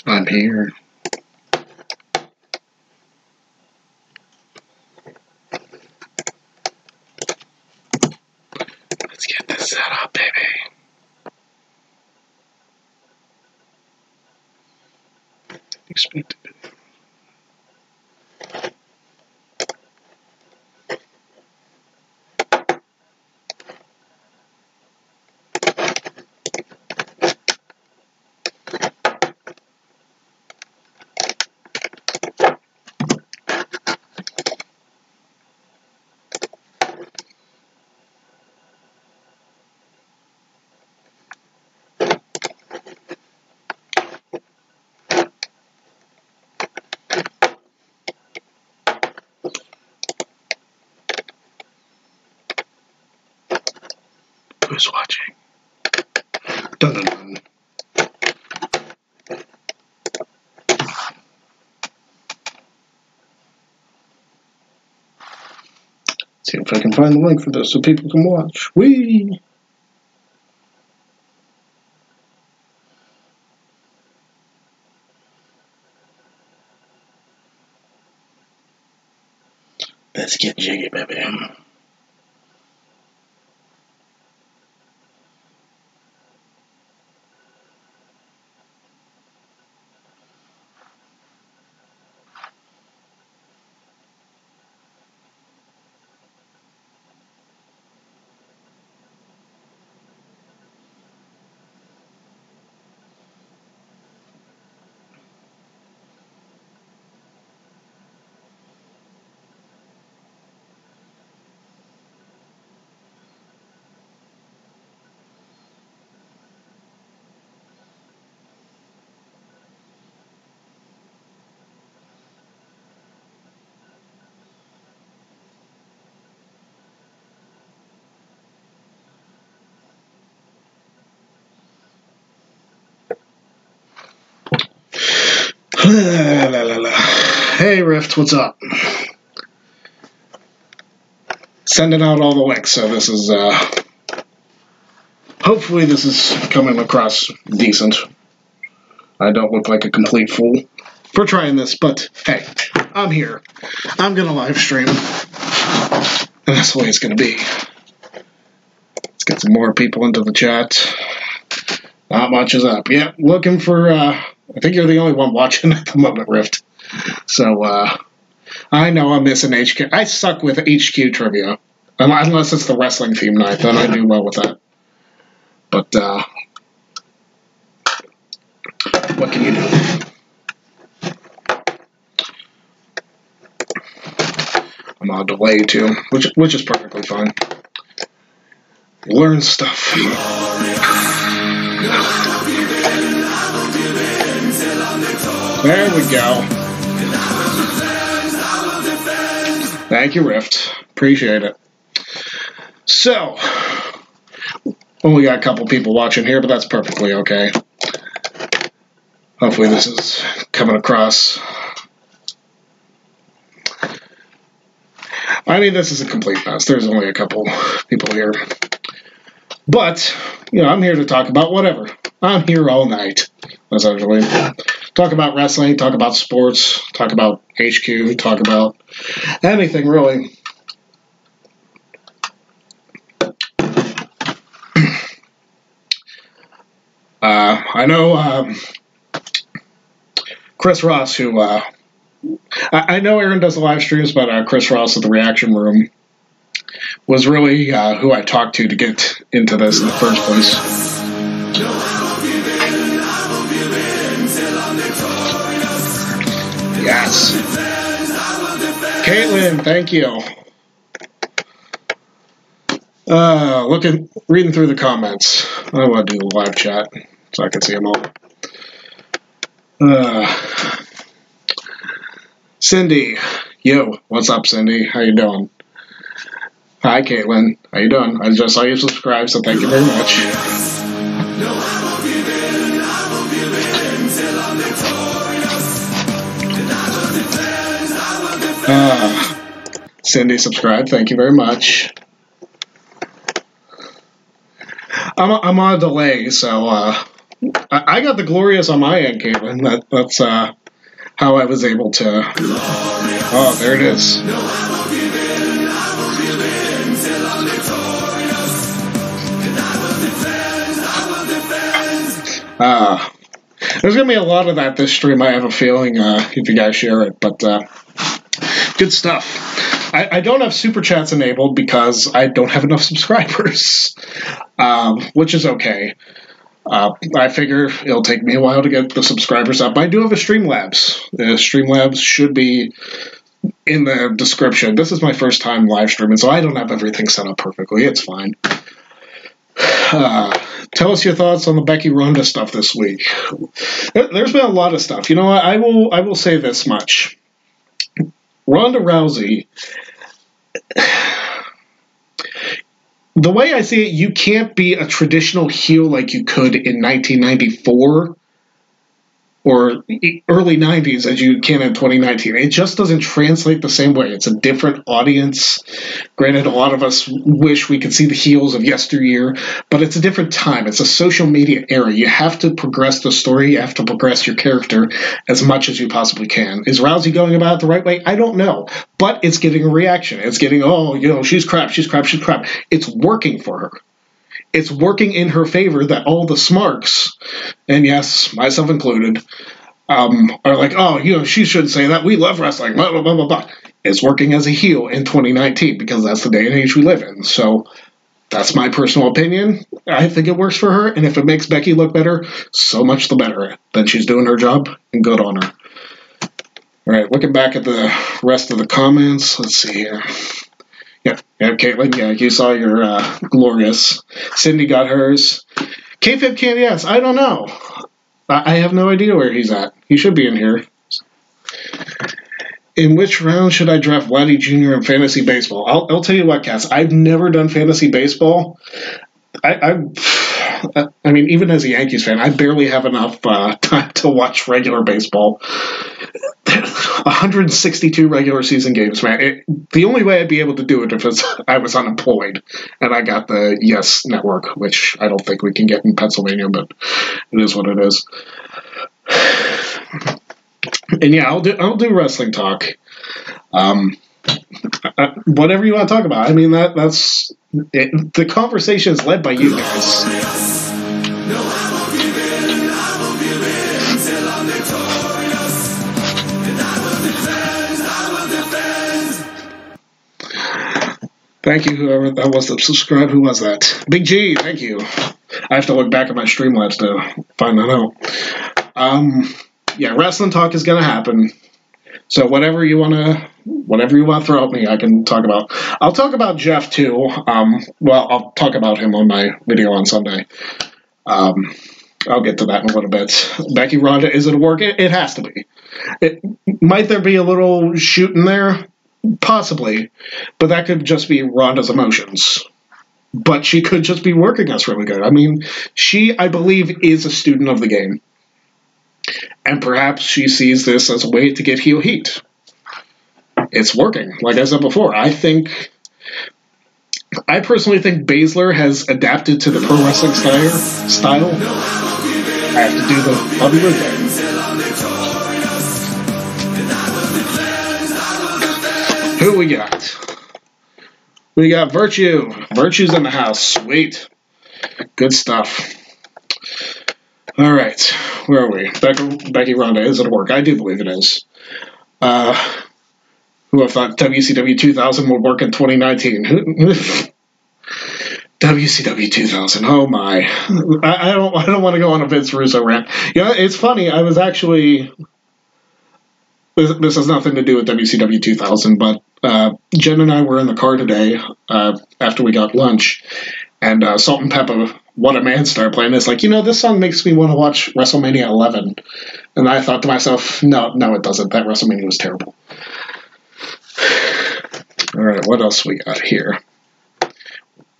I'm here. Let's get this set up, baby. Expect it. Who's watching? Dun dun dun. See if I can find the link for this so people can watch. Whee! Let's get jiggy, baby. Hey Rift, what's up? Sending out all the links, so this is hopefully this is coming across decent. I don't look like a complete fool for trying this, but hey, I'm here. I'm gonna live stream, and that's the way it's gonna be. Let's get some more people into the chat. Not much is up. Yeah, looking for I think you're the only one watching at the moment, Rift. So, I know I'm missing HQ. I suck with HQ trivia. Unless it's the wrestling theme night, then I do well with that. But, what can you do? I'm on delay, too, which is perfectly fine. Learn stuff. There we go. Thank you, Rift. Appreciate it. So, only got a couple people watching here, but that's perfectly okay. Hopefully this is coming across. I mean, this is a complete mess. There's only a couple people here. But, you know, I'm here to talk about whatever. I'm here all night, essentially. Talk about wrestling, talk about sports, talk about HQ, talk about anything, really. I know Chris Ross, who... I know Aaron does the live streams, but Chris Ross at the Reaction Room was really who I talked to get into this in the first place. Yes. Caitlin, thank you. Reading through the comments. I want to do the live chat so I can see them all. Cindy, yo, what's up, Cindy? How you doing? Hi, Caitlin. How you doing? I just saw you subscribe, so thank you very much. Cindy, subscribe. Thank you very much. I'm on a delay, so I got the glorious on my end, Caitlin. That's how I was able to. Oh, there it is. There's going to be a lot of that this stream, I have a feeling, if you guys share it. But good stuff. I don't have Super Chats enabled because I don't have enough subscribers, which is okay. I figure it'll take me a while to get the subscribers up. I do have a Streamlabs. Streamlabs should be in the description. This is my first time live streaming, so I don't have everything set up perfectly. It's fine. Tell us your thoughts on the Becky Ronda stuff this week. There's been a lot of stuff. You know what? I will say this much. Ronda Rousey, the way I see it, you can't be a traditional heel like you could in 1994 or early 90s as you can in 2019. It just doesn't translate the same way. It's a different audience. Granted, a lot of us wish we could see the heels of yesteryear, but it's a different time. It's a social media era. You have to progress the story. You have to progress your character as much as you possibly can. Is Rousey going about it the right way? I don't know, but it's getting a reaction. It's getting, oh, you know, she's crap, she's crap, she's crap. It's working for her. It's working in her favor that all the smarks, and yes, myself included, are like, oh, you know, she should say that. We love wrestling, blah, blah, blah, blah, blah. It's working as a heel in 2019 because that's the day and age we live in. So that's my personal opinion. I think it works for her, and if it makes Becky look better, so much the better. Then she's doing her job, and good on her. All right, looking back at the rest of the comments, let's see here. Yeah, Caitlin, yeah, you saw your glorious. Cindy got hers. K-Fib Candy, yes, I don't know. I have no idea where he's at. He should be in here. In which round should I draft Vladdy Jr. in fantasy baseball? I'll tell you what, Cass, I've never done fantasy baseball. I mean, even as a Yankees fan, I barely have enough time to watch regular baseball. 162 regular season games, man. The only way I'd be able to do it if I was unemployed and I got the Yes Network, which I don't think we can get in Pennsylvania, but it is what it is. And yeah, I'll do wrestling talk. Whatever you want to talk about. I mean, that's it. The conversation is led by you guys. Thank you, whoever that was that subscribed. Who was that? Big G, thank you. I have to look back at my Streamlabs to find that out. Yeah, wrestling talk is going to happen. So whatever you want to throw at me, I can talk about. I'll talk about Jeff too. Well, I'll talk about him on my video on Sunday. I'll get to that in a little bit. Becky Ronda, is it a work? It has to be. Might there be a little shoot in there? Possibly, but that could just be Ronda's emotions. But she could just be working us really good. I mean, she, I believe, is a student of the game. And perhaps she sees this as a way to get heel heat. It's working. Like I said before, I personally think Baszler has adapted to the pro wrestling style. I have to do the Bobby Roode thing. Who we got? We got Virtue. Virtue's in the house. Sweet. Good stuff. All right. Where are we? Becky Ronda, is it a work? I do believe it is. Who I thought WCW 2000 would work in 2019. WCW 2000. Oh my. I don't want to go on a Vince Russo rant. You know, it's funny. I was actually... This has nothing to do with WCW 2000, but Jen and I were in the car today after we got lunch, and Salt and Pepper, What a Man started playing. It's like, you know, this song makes me want to watch WrestleMania 11. And I thought to myself, no, it doesn't. That WrestleMania was terrible. All right, what else we got here?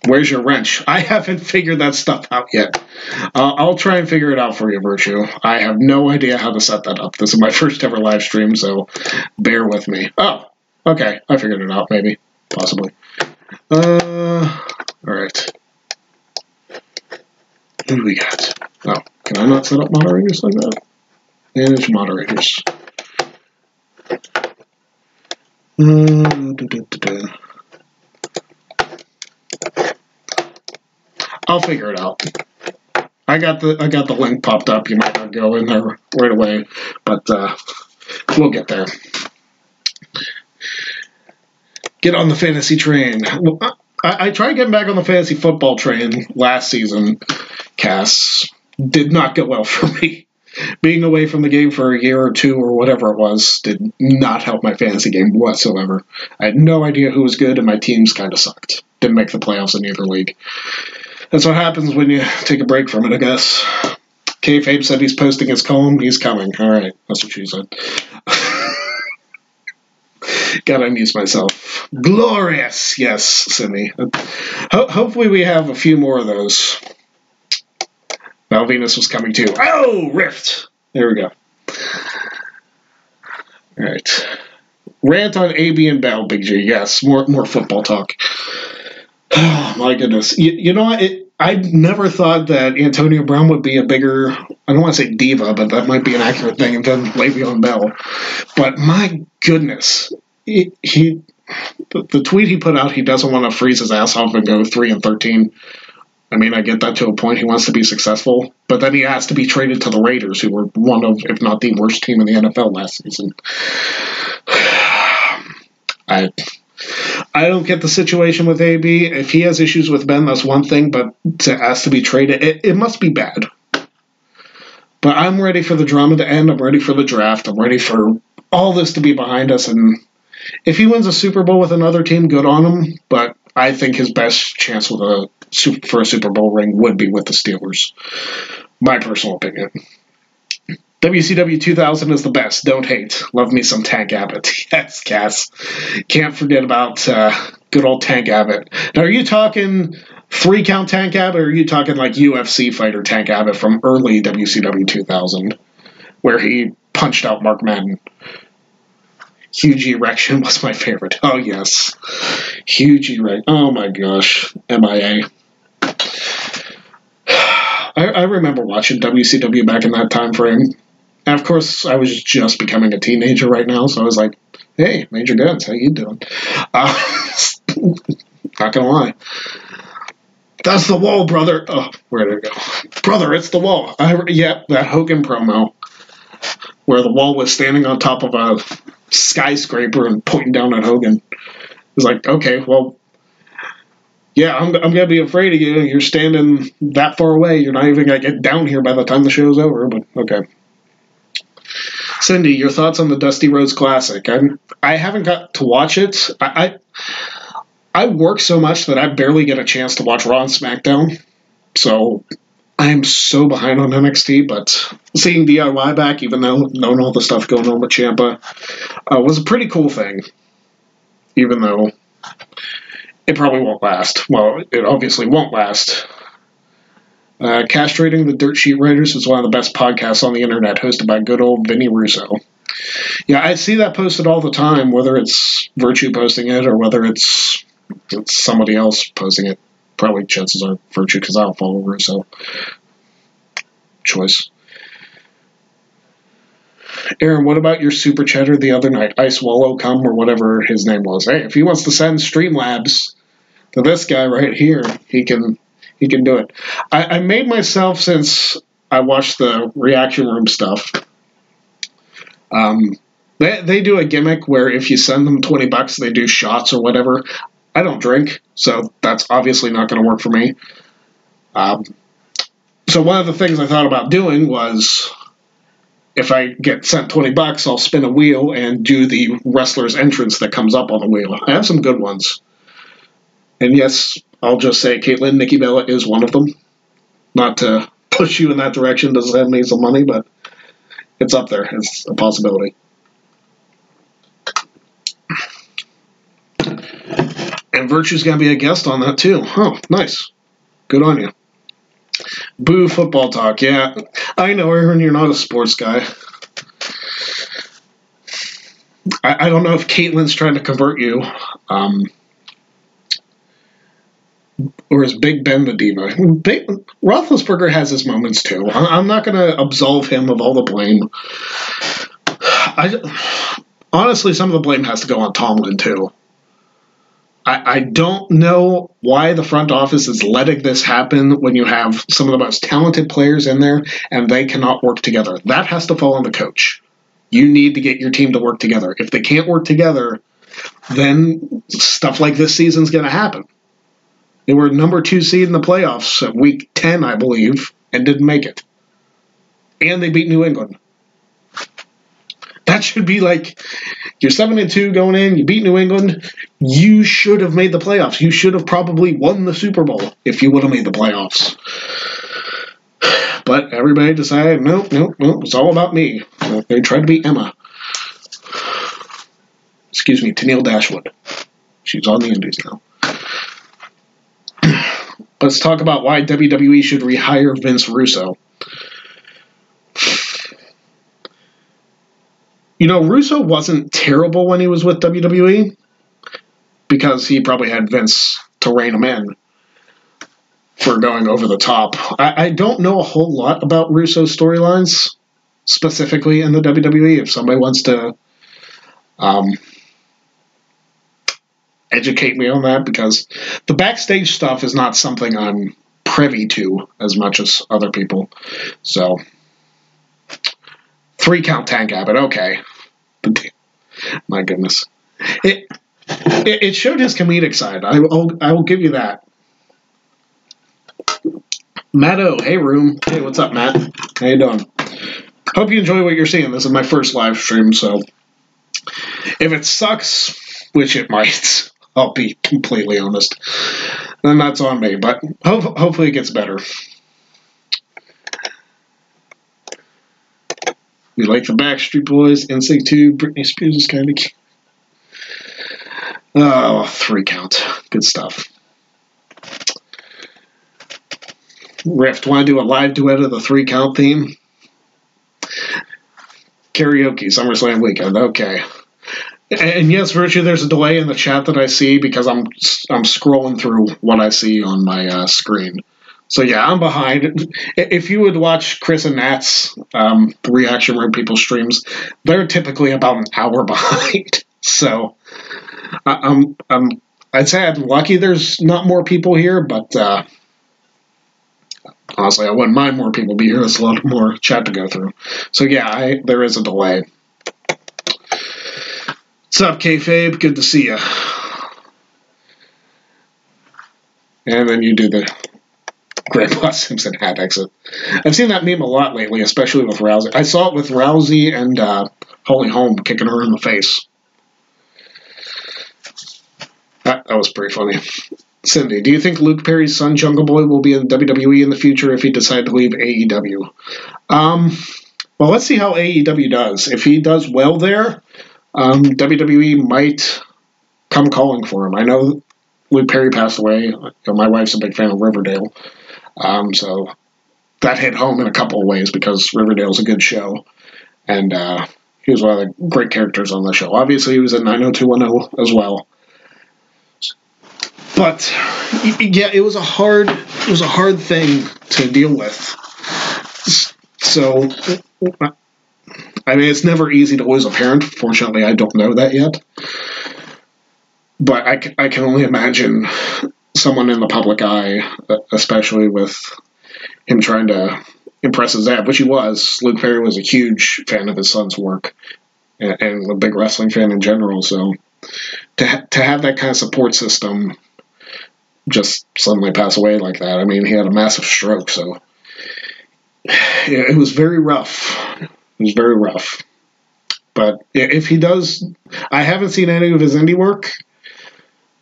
Where's your wrench? I haven't figured that stuff out yet. I'll try and figure it out for you, Virtue. I have no idea how to set that up. This is my first ever live stream, so bear with me. Oh, okay. I figured it out, maybe. Possibly. All right. Who do we got? Oh, Can I not set up moderators like that? Manage moderators. I'll figure it out. I got the link popped up. You might not go in there right away, but we'll get there. Get on the fantasy train. I tried getting back on the fantasy football train last season. Cass did not go well for me. Being away from the game for a year or two or whatever it was did not help my fantasy game whatsoever. I had no idea who was good, and my teams kind of sucked. Didn't make the playoffs in either league. That's what happens when you take a break from it, I guess. Kayfabe said he's posting his column. He's coming. All right, that's what she said. Gotta amuse myself. Glorious, yes, Simi. Hopefully we have a few more of those. Malvinus was coming too. Oh, Rift. There we go. All right. Rant on AB and Bell, Big G. Yes, more football talk. Oh, my goodness. You know what? I never thought that Antonio Brown would be a bigger, I don't want to say diva, but that might be an accurate thing, than Le'Veon Bell. But my goodness. The tweet he put out, he doesn't want to freeze his ass off and go 3-13. I mean, I get that to a point. He wants to be successful, but then he has to be traded to the Raiders, who were one of, if not the worst team in the NFL last season. I don't get the situation with AB. If he has issues with Ben, that's one thing, but to ask to be traded, it must be bad. But I'm ready for the drama to end. I'm ready for the draft. I'm ready for all this to be behind us. And if he wins a Super Bowl with another team, good on him. But I think his best chance for a Super Bowl ring would be with the Steelers. My personal opinion. WCW 2000 is the best. Don't hate. Love me some Tank Abbott. Yes, Cass. Can't forget about good old Tank Abbott. Now, are you talking 3-count Tank Abbott, or are you talking like UFC fighter Tank Abbott from early WCW 2000, where he punched out Mark Madden? Huge Erection was my favorite. Oh, yes. Huge Erection. Oh, my gosh. MIA. I remember watching WCW back in that time frame. And, of course, I was just becoming a teenager right now, so I was like, hey, Major Guns, how you doing? Not gonna lie. That's the wall, brother. Oh, where did it go? Brother, it's the wall. Yep, that Hogan promo where the wall was standing on top of a skyscraper and pointing down at Hogan. It was like, okay, well, yeah, I'm going to be afraid of you. You're standing that far away. You're not even going to get down here by the time the show's over, but okay. Cindy, your thoughts on the Dusty Rhodes Classic? I haven't got to watch it. I work so much that I barely get a chance to watch Raw and SmackDown. So I'm so behind on NXT, but seeing DIY back, even though knowing all the stuff going on with Ciampa, was a pretty cool thing. Even though it probably won't last. Well, it obviously won't last. Castrating the Dirt Sheet Writers is one of the best podcasts on the internet, hosted by good old Vinny Russo. Yeah, I see that posted all the time, whether it's Virtue posting it or whether it's somebody else posting it. Probably chances are Virtue, because I don't follow Russo. Choice. Aaron, what about your super chatter the other night? Ice Wallow Come, or whatever his name was. Hey, if he wants to send Streamlabs to this guy right here, he can do it. I made myself, since I watched the Reaction Room stuff, they do a gimmick where if you send them $20, they do shots or whatever. I don't drink, so that's obviously not going to work for me. So one of the things I thought about doing was, if I get sent $20, I'll spin a wheel and do the wrestler's entrance that comes up on the wheel. I have some good ones. And yes, I'll just say Caitlyn, Nikki Bella is one of them. Not to push you in that direction to send me some money, but it's up there. It's a possibility. And Virtue's going to be a guest on that, too. Oh, nice. Good on you. Boo football talk. Yeah, I know, Aaron, you're not a sports guy. I don't know if Caitlyn's trying to convert you. Or is Big Ben the diva? Roethlisberger has his moments too. I'm not going to absolve him of all the blame. Honestly, some of the blame has to go on Tomlin too. I don't know why the front office is letting this happen when you have some of the most talented players in there and they cannot work together. That has to fall on the coach. You need to get your team to work together. If they can't work together, then stuff like this season's going to happen. They were number 2 seed in the playoffs at week 10, I believe, and didn't make it. And they beat New England. That should be like, you're 7-2 going in, you beat New England, you should have made the playoffs. You should have probably won the Super Bowl if you would have made the playoffs. But everybody decided, nope, it's all about me. They tried to beat Emma. Excuse me, Tennille Dashwood. She's on the Indies now. Let's talk about why WWE should rehire Vince Russo. You know, Russo wasn't terrible when he was with WWE because he probably had Vince to rein him in for going over the top. I don't know a whole lot about Russo's storylines, specifically in the WWE. If somebody wants to educate me on that, because the backstage stuff is not something I'm privy to as much as other people. So, 3 count Tank Abbott, okay. My goodness. It showed his comedic side. I will give you that. Matt O, hey room. Hey, what's up, Matt? How you doing? Hope you enjoy what you're seeing. This is my first live stream, so if it sucks, which it might, I'll be completely honest, then that's on me, but hopefully it gets better. We like the Backstreet Boys, NSYNC 2, Britney Spears is kind of cute. Oh, 3 count. Good stuff. Rift, want to do a live duet of the 3 count theme? Karaoke, SummerSlam weekend, okay. And yes, Virtue, there's a delay in the chat that I see because I'm scrolling through what I see on my screen. So yeah, I'm behind. If you would watch Chris and Nat's the Reaction Room People streams, they're typically about an hour behind. So I'd say I'm lucky there's not more people here, but honestly, I wouldn't mind more people be here. There's a lot more chat to go through. So yeah, there is a delay. What's up, Kayfabe? Good to see you. And then you do the Grandpa Simpson hat exit. I've seen that meme a lot lately, especially with Rousey. I saw it with Rousey and Holly Holm kicking her in the face. That was pretty funny. Cindy, do you think Luke Perry's son, Jungle Boy, will be in WWE in the future if he decides to leave AEW? Well, let's see how AEW does. If he does well there, WWE might come calling for him. I know Luke Perry passed away. My wife's a big fan of Riverdale. So that hit home in a couple of ways because Riverdale's a good show. And he was one of the great characters on the show. Obviously, he was in 90210 as well. But yeah, it was a hard thing to deal with. So I mean, it's never easy to lose a parent. Fortunately, I don't know that yet. But I can only imagine someone in the public eye, especially with him trying to impress his dad, which he was. Luke Perry was a huge fan of his son's work and a big wrestling fan in general. So to have that kind of support system just suddenly pass away like that, I mean, he had a massive stroke, so it was very rough. It was very rough. But if he does, I haven't seen any of his indie work,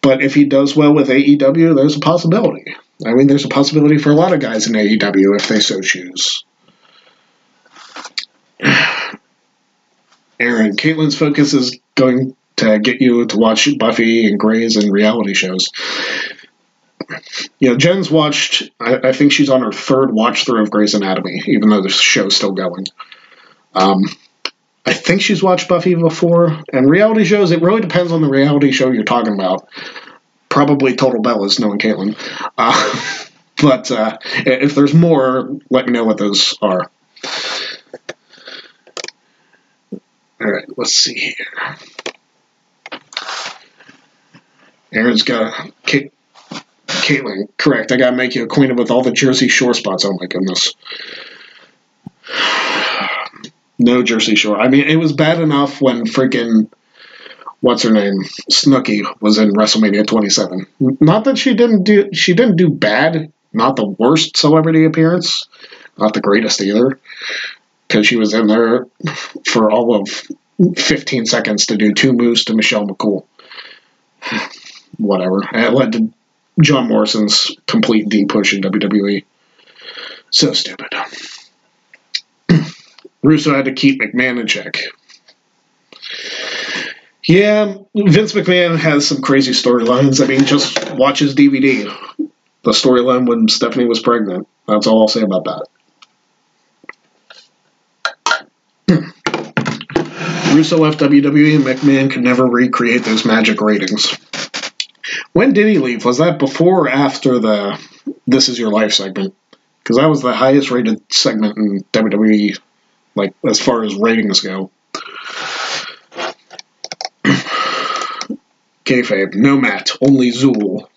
but if he does well with AEW, there's a possibility. I mean, there's a possibility for a lot of guys in AEW if they so choose. Aaron, Caitlin's focus is going to get you to watch Buffy and Grey's and reality shows. You know, Jen's watched, I think she's on her 3rd watch through of Grey's Anatomy, even though the show's still going. I think she's watched Buffy before, and reality shows, it really depends on the reality show you're talking about. Probably Total Bellas, knowing Caitlin. But if there's more, let me know what those are. All right, let's see here. Aaron's got Caitlin, correct. I gotta make you acquainted with all the Jersey Shore spots. Oh my goodness. No Jersey Shore. I mean, it was bad enough when freaking what's her name, Snooki, was in WrestleMania 27. Not that she didn't do bad. Not the worst celebrity appearance. Not the greatest either. Because she was in there for all of 15 seconds to do 2 moves to Michelle McCool. Whatever. It led to John Morrison's complete D-push in WWE. So stupid. Russo had to keep McMahon in check. Yeah, Vince McMahon has some crazy storylines. I mean, just watch his DVD. The storyline when Stephanie was pregnant. That's all I'll say about that. Russo left WWE and McMahon could never recreate those magic ratings. When did he leave? Was that before or after the This Is Your Life segment? Because that was the highest rated segment in WWE, like, as far as ratings go. Kayfabe, no Matt, only Zool.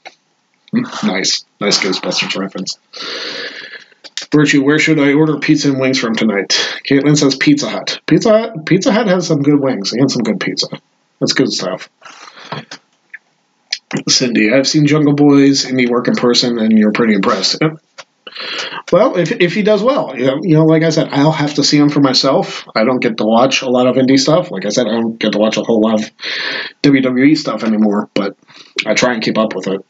Nice Ghostbusters reference. Virtue, where should I order pizza and wings from tonight? Caitlin says Pizza Hut. Pizza Hut has some good wings and some good pizza. That's good stuff. Cindy, I've seen Jungle Boy's indie work in person, and you're pretty impressed. Well, if he does well, you know, like I said, I'll have to see him for myself. I don't get to watch a lot of indie stuff. Like I said, I don't get to watch a whole lot of WWE stuff anymore, but I try and keep up with it.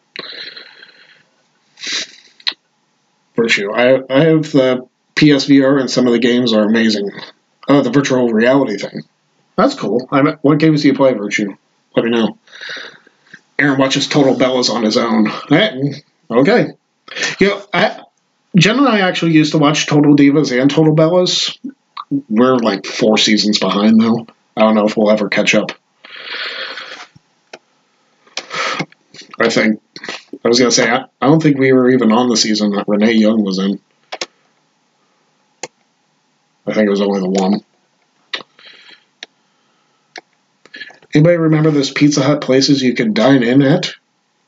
Virtue, I have the PSVR, and some of the games are amazing. Oh, the virtual reality thing. That's cool. What games do you play, Virtue? Let me know. Aaron watches Total Bellas on his own. Okay. You know, Jen and I actually used to watch Total Divas and Total Bellas. We're like 4 seasons behind, though. I don't know if we'll ever catch up. I was going to say, I don't think we were even on the season that Renee Young was in. I think it was only the one. Anybody remember those Pizza Hut places you can dine in at?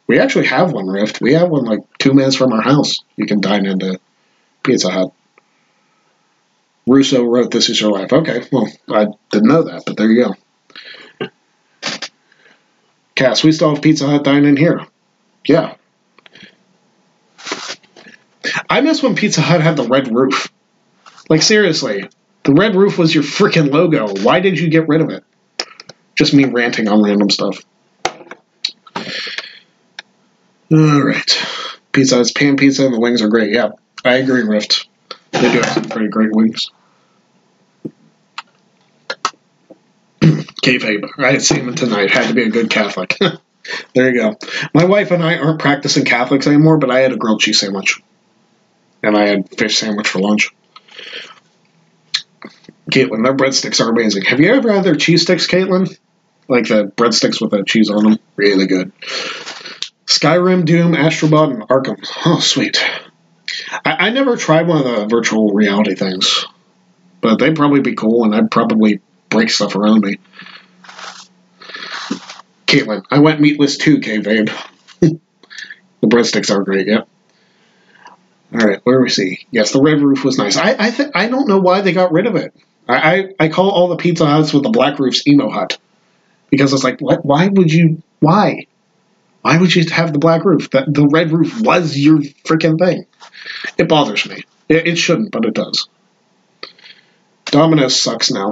We actually have one, Rift. We have one like 2 minutes from our house. You can dine into Pizza Hut. Russo wrote This Is Your Life. Okay, well, I didn't know that, but there you go. Cass, we still have Pizza Hut dine-in here. Yeah. I miss when Pizza Hut had the red roof. Like, seriously. The red roof was your freaking logo. Why did you get rid of it? Just me ranting on random stuff. Alright. Pizza Hut's pan pizza and the wings are great. Yeah, I agree, Rift. They do have some pretty great wings. Kayfabe. I had salmon tonight. Had to be a good Catholic. There you go. My wife and I aren't practicing Catholics anymore, but I had a grilled cheese sandwich. And I had fish sandwich for lunch. Caitlin, their breadsticks are amazing. Have you ever had their cheese sticks, Caitlin? Like the breadsticks with the cheese on them? Really good. Skyrim, Doom, Astrobot, and Arkham. Oh, sweet. I never tried one of the virtual reality things. But they'd probably be cool, and I'd probably break stuff around me. Caitlin, I went meatless too, K-Babe. The breadsticks are great, yep. Alright, where do we see? Yes, the red roof was nice. I don't know why they got rid of it. I call all the Pizza Huts with the black roofs Emo Hut. Because it's like, what? Why would you have the black roof? The red roof was your freaking thing. It bothers me. It shouldn't, but it does. Domino's sucks now.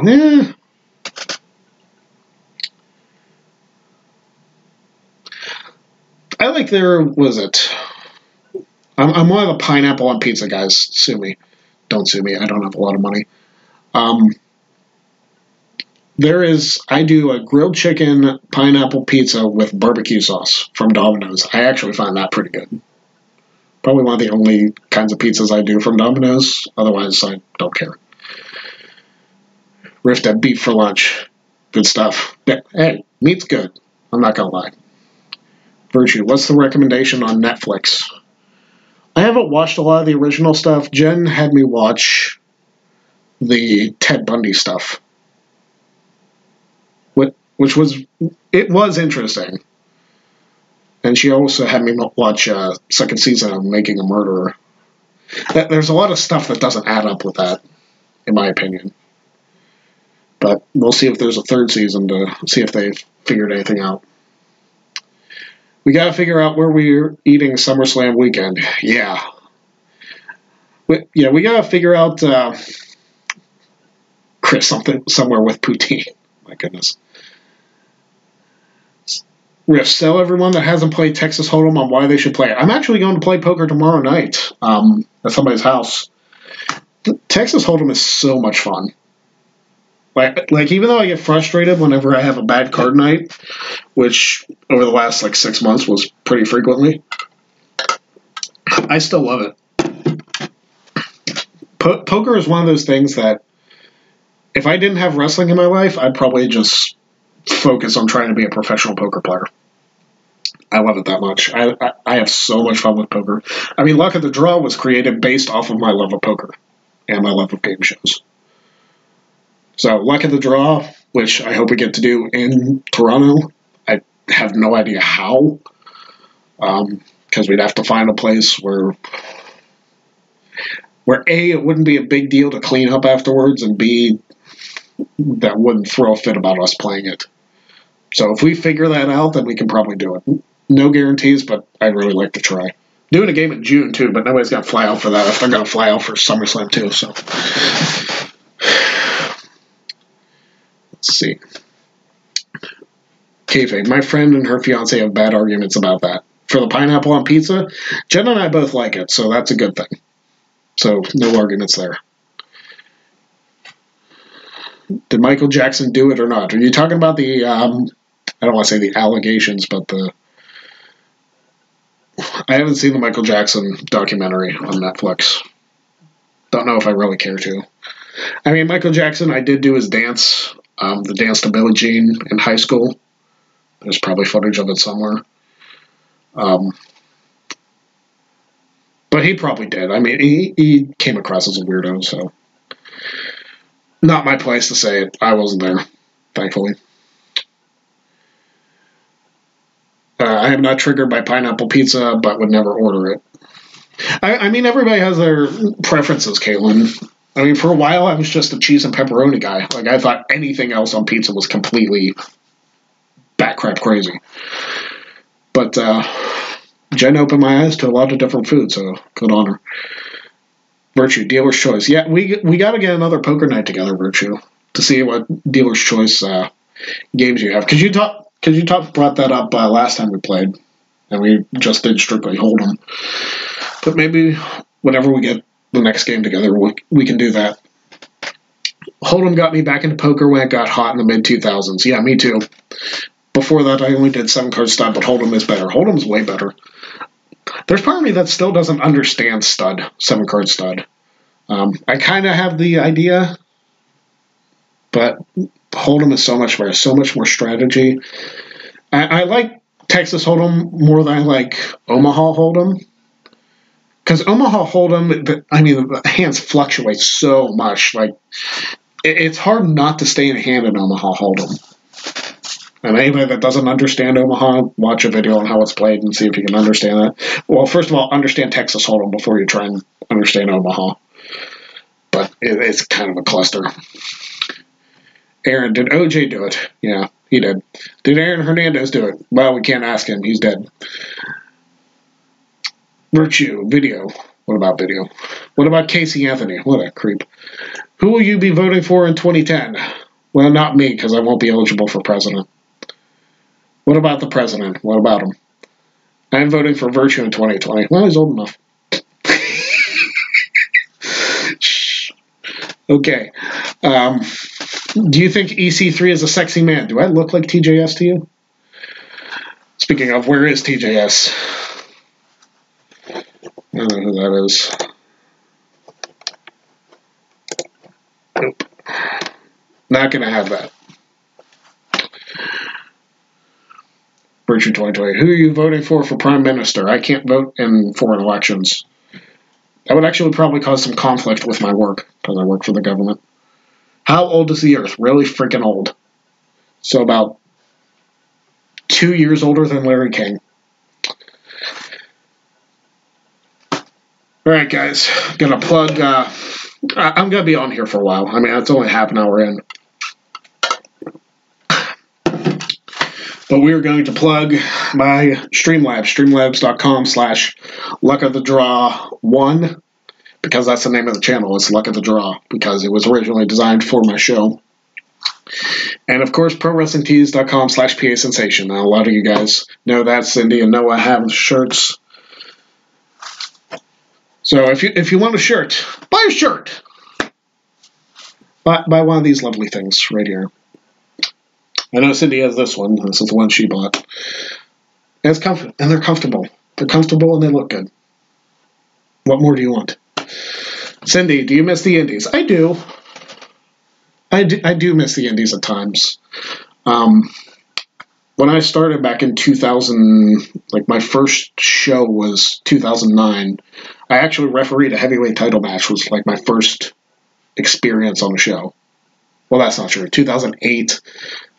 I like their, was it? I'm one of the pineapple on pizza guys. Sue me. Don't sue me. I don't have a lot of money. I do a grilled chicken pineapple pizza with barbecue sauce from Domino's. I actually find that pretty good. Probably one of the only kinds of pizzas I do from Domino's. Otherwise, I don't care. Rift at beef for lunch. Good stuff. Hey, meat's good. I'm not going to lie. Virtue, what's the recommendation on Netflix? I haven't watched a lot of the original stuff. Jen had me watch the Ted Bundy stuff, which was interesting. And she also had me watch second season of Making a Murderer. There's a lot of stuff that doesn't add up with that, in my opinion. But we'll see if there's a third season to see if they've figured anything out. We got to figure out where we're eating SummerSlam weekend. Yeah. We got to figure out Chris somewhere with poutine. My goodness. Riff, tell everyone that hasn't played Texas Hold'em on why they should play it. I'm actually going to play poker tomorrow night at somebody's house. Texas Hold'em is so much fun. Like even though I get frustrated whenever I have a bad card night, which over the last 6 months was pretty frequently, I still love it. Poker is one of those things that if I didn't have wrestling in my life, I'd probably just focus on trying to be a professional poker player. I love it that much. I have so much fun with poker. I mean, Luck of the Draw was created based off of my love of poker and my love of game shows. So, Luck of the Draw, which I hope we get to do in Toronto. I have no idea how, because we'd have to find a place where A, it wouldn't be a big deal to clean up afterwards, and B, that wouldn't throw a fit about us playing it. So if we figure that out, then we can probably do it. No guarantees, but I'd really like to try. Doing a game in June, too, but nobody's got to fly out for that. If they're going to fly out for SummerSlam, too, so. Let's see. Kayfabe, my friend and her fiance have bad arguments about that. For the pineapple on pizza, Jen and I both like it, so that's a good thing. So, no arguments there. Did Michael Jackson do it or not? Are you talking about the, I don't want to say the allegations, but I haven't seen the Michael Jackson documentary on Netflix. Don't know if I really care to. I mean, Michael Jackson, I did do his dance, the dance to Billie Jean in high school. There's probably footage of it somewhere. But he probably did. I mean, he came across as a weirdo, so. Not my place to say it. I wasn't there, thankfully. I am not triggered by pineapple pizza, but would never order it. I mean, everybody has their preferences, Caitlin. I mean, for a while, I was just a cheese and pepperoni guy. Like, I thought anything else on pizza was completely batcrap crazy. But Jen opened my eyes to a lot of different foods, so good on her. Virtue, Dealer's Choice. Yeah, we got to get another poker night together, Virtue, to see what Dealer's Choice games you have. Because you brought that up last time we played, and we just did strictly Hold'em. But maybe whenever we get the next game together, we can do that. Hold'em got me back into poker when it got hot in the mid-2000s. Yeah, me too. Before that, I only did 7-card stud, but Hold'em is better. Hold'em's way better. There's part of me that still doesn't understand stud, 7-card stud. I kind of have the idea, but Hold'em is so much better, so much more strategy. I like Texas Hold'em more than I like Omaha Hold'em. Because Omaha Hold'em, I mean, the hands fluctuate so much. Like, it's hard not to stay in hand in Omaha Hold'em. And anybody that doesn't understand Omaha, watch a video on how it's played and see if you can understand that. Well, first of all, understand Texas Hold'em before you try and understand Omaha. But it's kind of a cluster. Aaron, did OJ do it? Yeah, he did. Did Aaron Hernandez do it? Well, we can't ask him. He's dead. Virtue, video. What about video? What about Casey Anthony? What a creep. Who will you be voting for in 2010? Well, not me, because I won't be eligible for president. What about the president? What about him? I'm voting for Virtue in 2020. Well, he's old enough. Okay. Do you think EC3 is a sexy man? Do I look like TJS to you? Speaking of, where is TJS? I don't know who that is. Nope. Not going to have that. Virtue 2020. Who are you voting for Prime Minister? I can't vote in foreign elections. That would actually probably cause some conflict with my work, because I work for the government. How old is the Earth? Really freaking old. So about 2 years older than Larry King. Alright, guys. Gonna plug... I'm gonna be on here for a while. I mean, it's only half an hour in. But we are going to plug my Streamlabs, streamlabs.com/luckofthedraw1, because that's the name of the channel. It's Luck of the Draw, because it was originally designed for my show. And, of course, ProWrestlingTees.com/PA Sensation. Now, a lot of you guys know that. Cindy and Noah have shirts. So if you want a shirt, buy a shirt. Buy one of these lovely things right here. I know Cindy has this one. This is the one she bought. And it's comfortable, and they're comfortable. They're comfortable and they look good. What more do you want? Cindy, do you miss the Indies? I do. I do miss the Indies at times. When I started back in 2000, like my first show was 2009. I actually refereed a heavyweight title match. Was like my first experience on a show. Well, that's not true. 2008.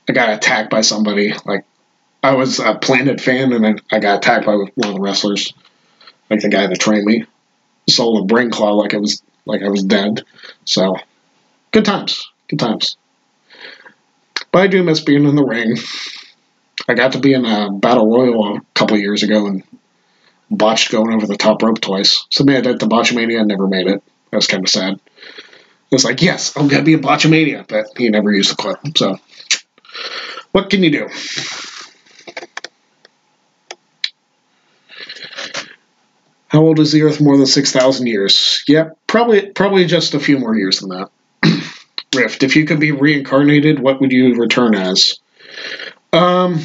I got attacked by somebody. Like, I was a Planet fan, and then I got attacked by one of the wrestlers, like the guy that trained me. Sold a brain claw like I was dead. So, good times, good times. But I do miss being in the ring. I got to be in a battle royal a couple of years ago and botched going over the top rope twice. Somebody did the Botchamania and never made it. That was kind of sad. It's like, yes, I'm gonna be a Botchamania, but he never used the clip. So. What can you do? How old is the Earth? More than 6,000 years. Yep, probably just a few more years than that. Rift, if you could be reincarnated, what would you return as? No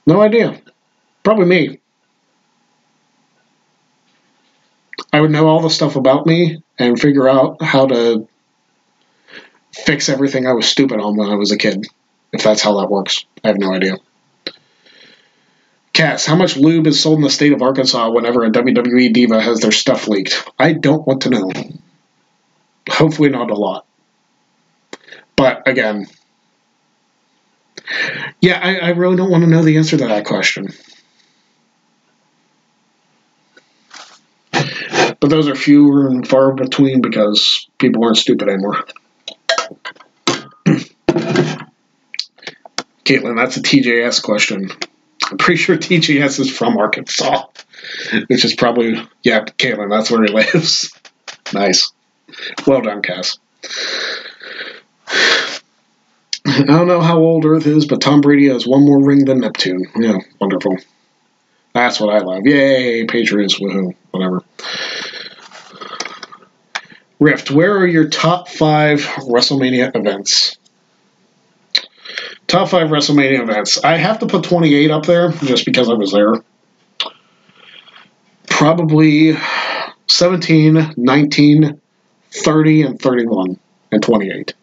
idea. Probably me. I would know all the stuff about me and figure out how to fix everything I was stupid on when I was a kid, if that's how that works. I have no idea. Cass, how much lube is sold in the state of Arkansas whenever a WWE diva has their stuff leaked? I don't want to know. Hopefully not a lot. But, again, yeah, I really don't want to know the answer to that question. But those are fewer and far between because people aren't stupid anymore. Caitlin, that's a TJS question. I'm pretty sure TJS is from Arkansas, which is probably, yeah, Caitlin, that's where he lives. Nice. Well done, Cass. I don't know how old Earth is, but Tom Brady has one more ring than Neptune. Yeah, wonderful. That's what I love. Yay, Patriots, woohoo, whatever. Rift, where are your top 5 WrestleMania events? Top 5 WrestleMania events. I have to put 28 up there just because I was there. Probably 17, 19, 30, and 31, and 28.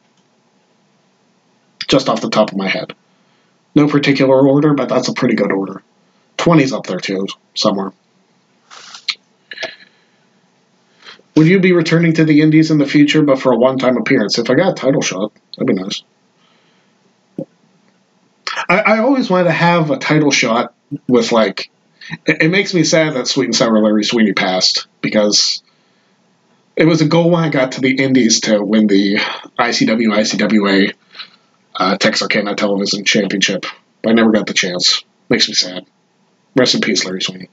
Just off the top of my head. No particular order, but that's a pretty good order. 20's up there too, somewhere. Would you be returning to the Indies in the future, but for a one-time appearance? If I got a title shot, that'd be nice. I always wanted to have a title shot with, like... It makes me sad that Sweet and Sour Larry Sweeney passed, because it was a goal when I got to the Indies to win the ICW, ICWA Texarkana Television Championship. But I never got the chance. Makes me sad. Rest in peace, Larry Sweeney.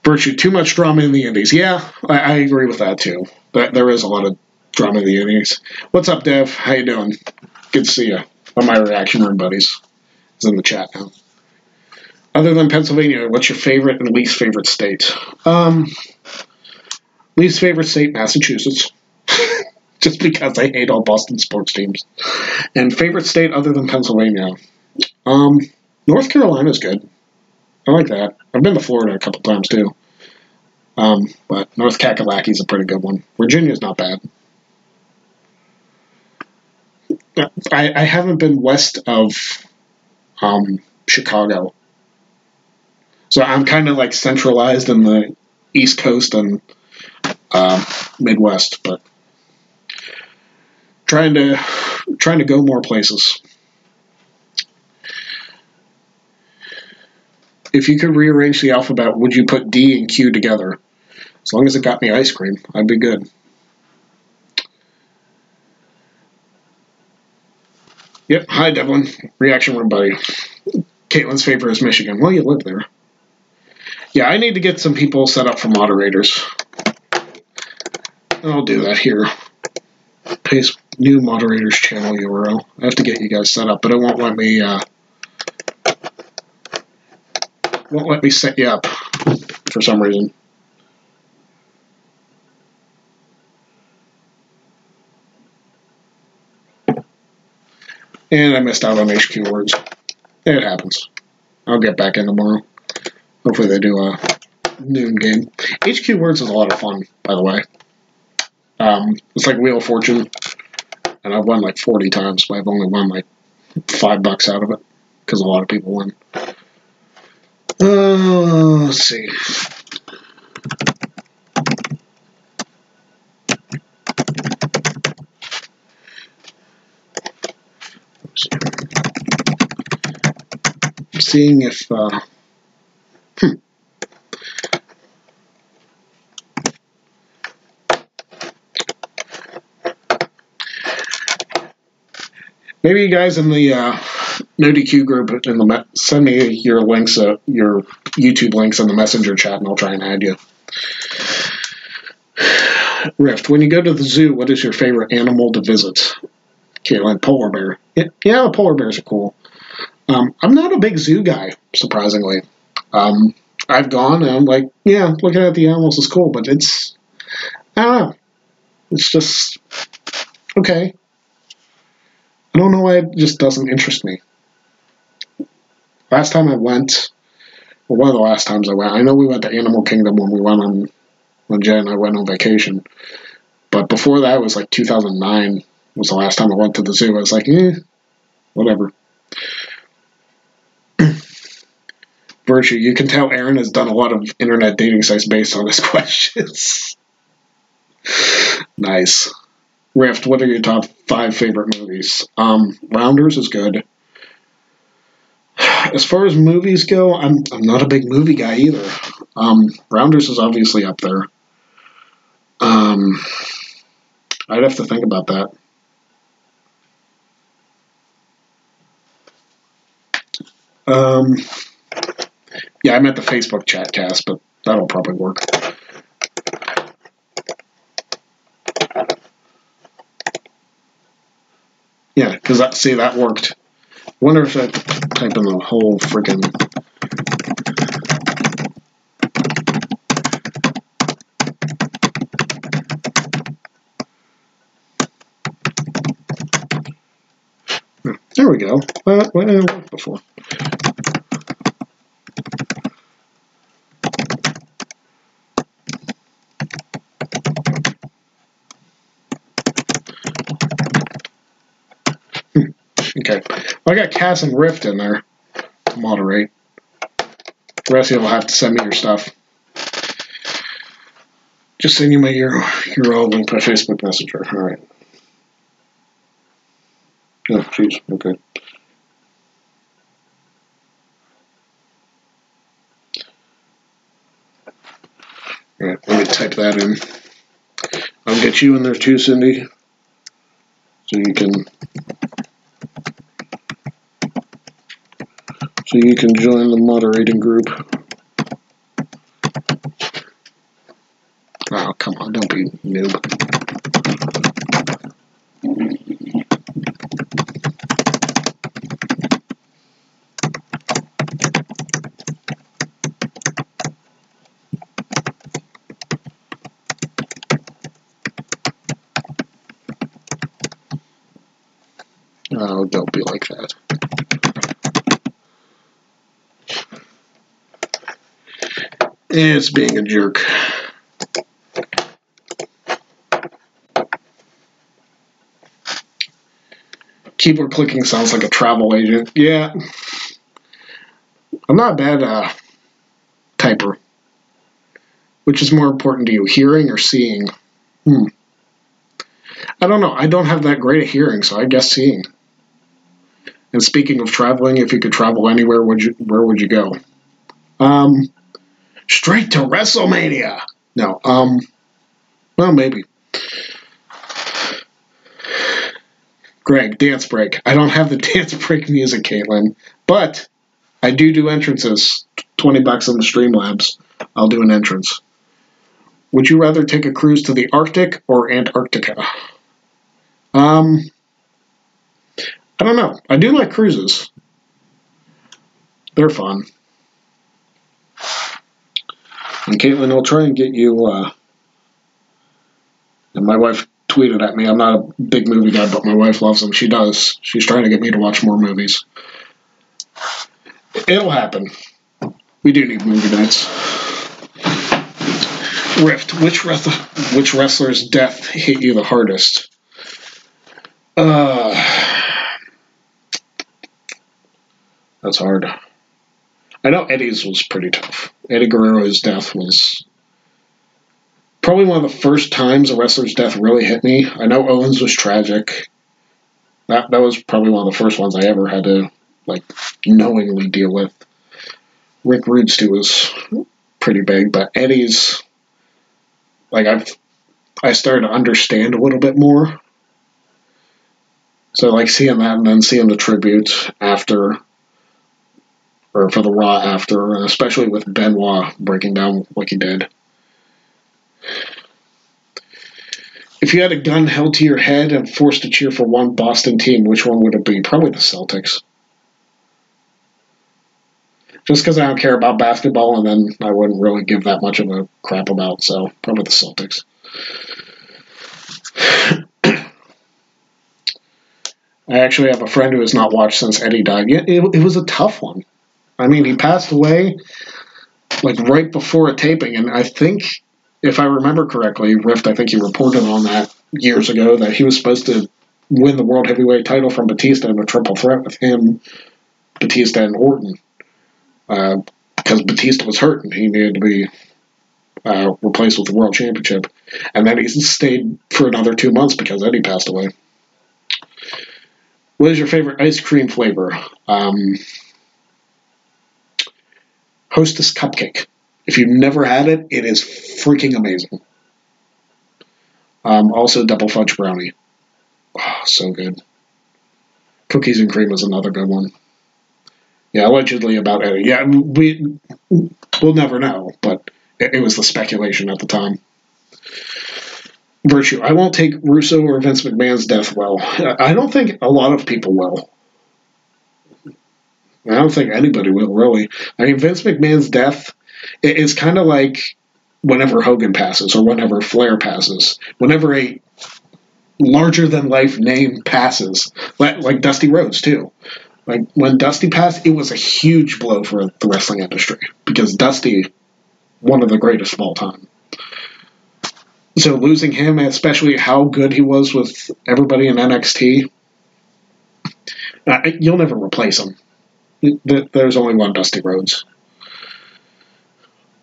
Virtue, too much drama in the Indies. Yeah, I agree with that, too. But there is a lot of drama in the Indies. What's up, Dev? How you doing? Good to see you. On my reaction room, buddies. He's in the chat now. Other than Pennsylvania, what's your favorite and least favorite state? Least favorite state, Massachusetts. Just because I hate all Boston sports teams. And favorite state other than Pennsylvania? North Carolina's good. I like that. I've been to Florida a couple times, too. But North Kakalaki is a pretty good one. Virginia's not bad. I haven't been west of Chicago. So I'm kind of like centralized in the East Coast and Midwest, but trying to go more places. If you could rearrange the alphabet, would you put D and Q together? As long as it got me ice cream, I'd be good. Yep. Hi, Devlin. Reaction room buddy. Caitlin's favorite is Michigan. Well, you live there. Yeah, I need to get some people set up for moderators. I'll do that here. Paste new moderators channel URL. I have to get you guys set up, but it won't let me set you up for some reason. And I missed out on HQ words. It happens. I'll get back in tomorrow. Hopefully they do a noon game. HQ words is a lot of fun, by the way. It's like Wheel of Fortune, and I've won like 40 times, but I've only won like $5 out of it because a lot of people win. Let's see. Seeing if maybe you guys in the NoDQ group send me your links, your YouTube links in the messenger chat, and I'll try and add you. Rift, when you go to the zoo, what is your favorite animal to visit? Caitlin, polar bear. Yeah, the polar bears are cool. I'm not a big zoo guy, surprisingly. I've gone and I'm like, yeah, looking at the animals is cool, but it's, I don't know. It's just, okay. I don't know why it just doesn't interest me. Last time I went, well, one of the last times I went, I know we went to Animal Kingdom when Jen and I went on vacation. But before that, it was like 2009 was the last time I went to the zoo. I was like, whatever. Virtue, you can tell Aaron has done a lot of internet dating sites based on his questions. Nice. Rift, what are your top 5 favorite movies? Rounders is good. As far as movies go, I'm not a big movie guy either. Rounders is obviously up there. I'd have to think about that. Yeah, I meant the Facebook chat cast, but that'll probably work. Yeah, because that worked. I wonder if I type in the whole freaking. There we go. Well, it worked before. Okay. Well, I got Cass and Rift in there to moderate. The rest of you will have to send me your stuff. Just send you your old link by Facebook Messenger. All right. Oh, jeez. Okay. All right. Let me type that in. I'll get you in there too, Cindy, so you can join the moderating group. Oh, come on, don't be noob. Oh, don't be like that. It's being a jerk. Keyboard clicking sounds like a travel agent. Yeah. I'm not a bad typer. Which is more important to you, hearing or seeing? I don't know. I don't have that great a hearing, so I guess seeing. And speaking of traveling, if you could travel anywhere, where would you go? Straight to WrestleMania. No. Well, maybe. Greg, dance break. I don't have the dance break music, Caitlin, but I do entrances. $20 on the Streamlabs. I'll do an entrance. Would you rather take a cruise to the Arctic or Antarctica? I don't know. I do like cruises. They're fun. And Caitlin, I'll try and get you, and my wife tweeted at me, I'm not a big movie guy, but my wife loves them. She does. She's trying to get me to watch more movies. It'll happen. We do need movie nights. Rift, which wrestler's death hit you the hardest? That's hard. I know Eddie's was pretty tough. Eddie Guerrero's death was probably one of the first times a wrestler's death really hit me. I know Owens was tragic. That was probably one of the first ones I ever had to knowingly deal with. Rick Rude's too was pretty big, but Eddie's I started to understand a little bit more. So seeing that and then seeing the tribute after, or for the Raw after, especially with Benoit breaking down like he did. If you had a gun held to your head and forced to cheer for one Boston team, which one would it be? Probably the Celtics. Just because I don't care about basketball, and then I wouldn't really give that much of a crap about, so probably the Celtics. I actually have a friend who has not watched since Eddie died. Yeah, it was a tough one. I mean, he passed away right before a taping, and I think, if I remember correctly, Rift, I think he reported on that years ago, that he was supposed to win the World Heavyweight title from Batista in a triple threat with him, Batista, and Orton. Because Batista was hurt and he needed to be replaced with the World Championship. And then he stayed for another 2 months because Eddie passed away. What is your favorite ice cream flavor? Hostess Cupcake. If you've never had it, it is freaking amazing. Also, double fudge brownie. Oh, so good. Cookies and cream is another good one. Yeah, allegedly about Eddie. Yeah, we'll never know, but it was the speculation at the time. Virtue. I won't take Russo or Vince McMahon's death well. I don't think a lot of people will. I don't think anybody will, really. I mean, Vince McMahon's death is kind of like whenever Hogan passes or whenever Flair passes. Whenever a larger-than-life name passes. Like Dusty Rhodes, too. When Dusty passed, it was a huge blow for the wrestling industry. Because Dusty, one of the greatest of all time. So losing him, especially how good he was with everybody in NXT, you'll never replace him. There's only one Dusty Rhodes.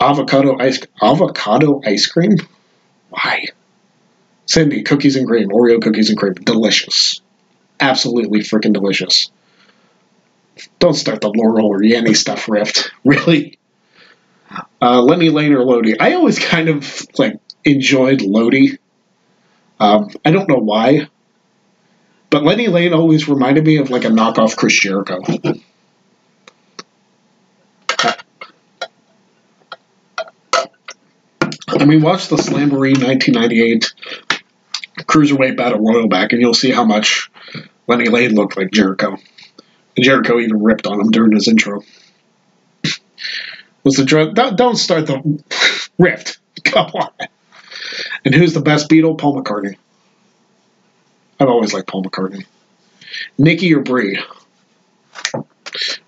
Avocado ice cream? Why? Cindy, cookies and cream, Oreo cookies and cream, delicious. Absolutely freaking delicious. Don't start the Laurel or Yanny stuff, Rift. Really? Lenny Lane or Lodi? I always kind of enjoyed Lodi. I don't know why, but Lenny Lane always reminded me of a knockoff Chris Jericho. I mean, watch the Slamboree 1998 Cruiserweight Battle Royal back, and you'll see how much Lenny Lane looked like Jericho. And Jericho even ripped on him during his intro. Don't start the Rift. Come on. And who's the best Beatle? Paul McCartney. I've always liked Paul McCartney. Nikki or Brie? Are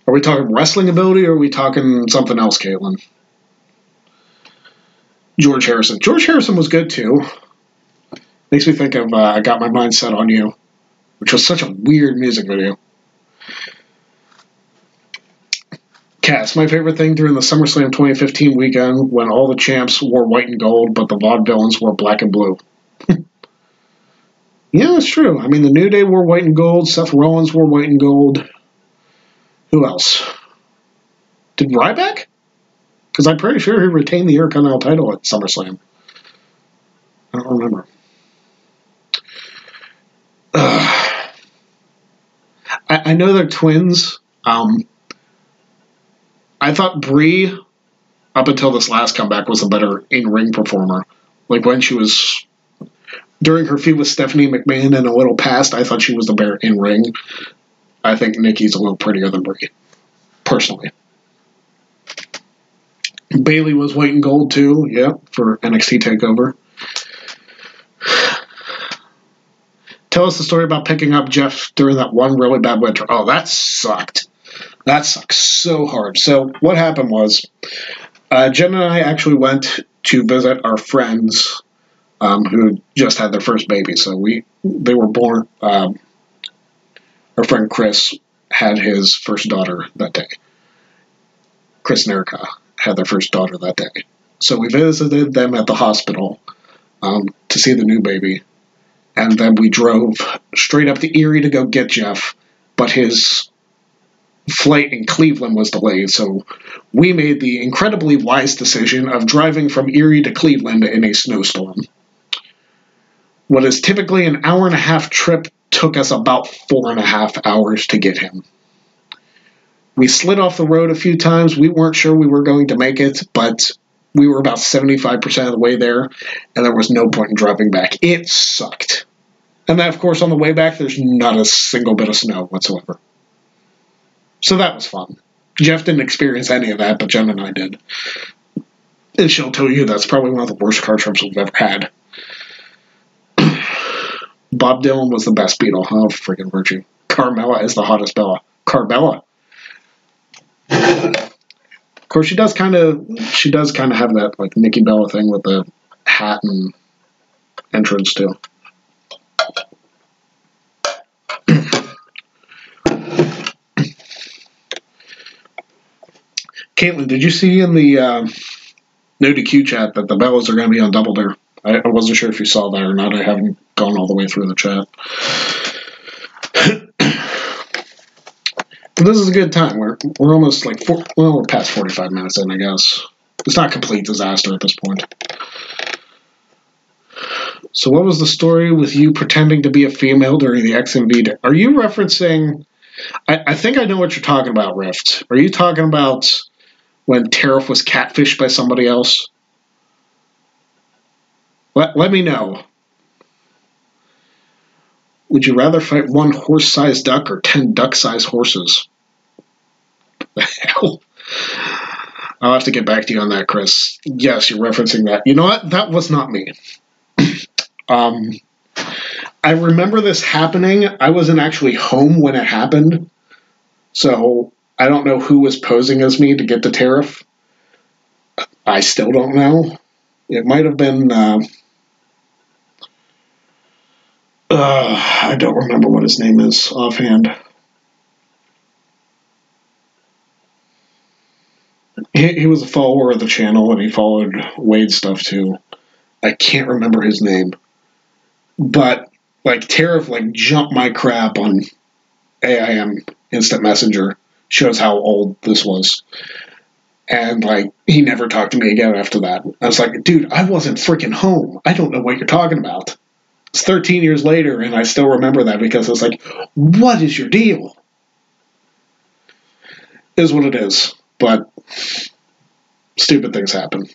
we talking wrestling ability or are we talking something else, Caitlin? George Harrison. George Harrison was good, too. Makes me think of I Got My Mind Set on You. which was such a weird music video. Cass, my favorite thing during the SummerSlam 2015 weekend when all the champs wore white and gold, but the Vaudevillains wore black and blue. Yeah, that's true. I mean, the New Day wore white and gold. Seth Rollins wore white and gold. Who else? Did Ryback? Because I'm pretty sure he retained the Intercontinental title at SummerSlam. I don't remember. I know they're twins. I thought Brie, up until this last comeback, was a better in-ring performer. Like when she was, during her feud with Stephanie McMahon and a little past, I thought she was the better in-ring. I think Nikki's a little prettier than Brie, personally. Bayley was white and gold too, yeah, for NXT TakeOver. Tell us the story about picking up Jeff during that one really bad winter. Oh, that sucked. That sucked so hard. So what happened was, Jen and I actually went to visit our friends who just had their first baby. So they were born. Our friend Chris had his first daughter that day. Chris and Erica had their first daughter that day. So we visited them at the hospital to see the new baby. And then we drove straight up to Erie to go get Jeff. But his flight in Cleveland was delayed, so we made the incredibly wise decision of driving from Erie to Cleveland in a snowstorm. What is typically an hour-and-a-half trip took us about 4.5 hours to get him. We slid off the road a few times. We weren't sure we were going to make it, but we were about 75% of the way there, and there was no point in driving back. It sucked. And then, of course, on the way back, there's not a single bit of snow whatsoever. So that was fun. Jeff didn't experience any of that, but Jen and I did. And she'll tell you that's probably one of the worst car trips we've ever had. Bob Dylan was the best Beatle. Oh, freaking virtue. Carmella is the hottest Bella. Carbella. Of course, she does kind of have that like Nikki Bella thing with the hat and entrance too. Caitlin, did you see in the no DQ chat that the Bellas are going to be on Double Dare? I wasn't sure if you saw that or not. I haven't gone all the way through the chat. But this is a good time. We're almost like we're past 45 minutes in, I guess. It's not complete disaster at this point. So what was the story with you pretending to be a female during the XMV? Are you referencing... I think I know what you're talking about, Rift. Are you talking about when Tariff was catfished by somebody else? Let me know. Would you rather fight one horse-sized duck or 10 duck-sized horses? The hell? I'll have to get back to you on that, Chris. Yes, you're referencing that. You know what? That was not me. I remember this happening. I wasn't actually home when it happened. So I don't know who was posing as me to get the Tariff. I still don't know. It might have been... I don't remember what his name is offhand. He was a follower of the channel, and he followed Wade's stuff too. I can't remember his name. But, like, Tariff, like, jumped my crap on AIM Instant Messenger. Shows how old this was. And, like, he never talked to me again after that. I was like, dude, I wasn't freaking home. I don't know what you're talking about. It's 13 years later, and I still remember that because I was like, what is your deal? It is what it is. But stupid things happen.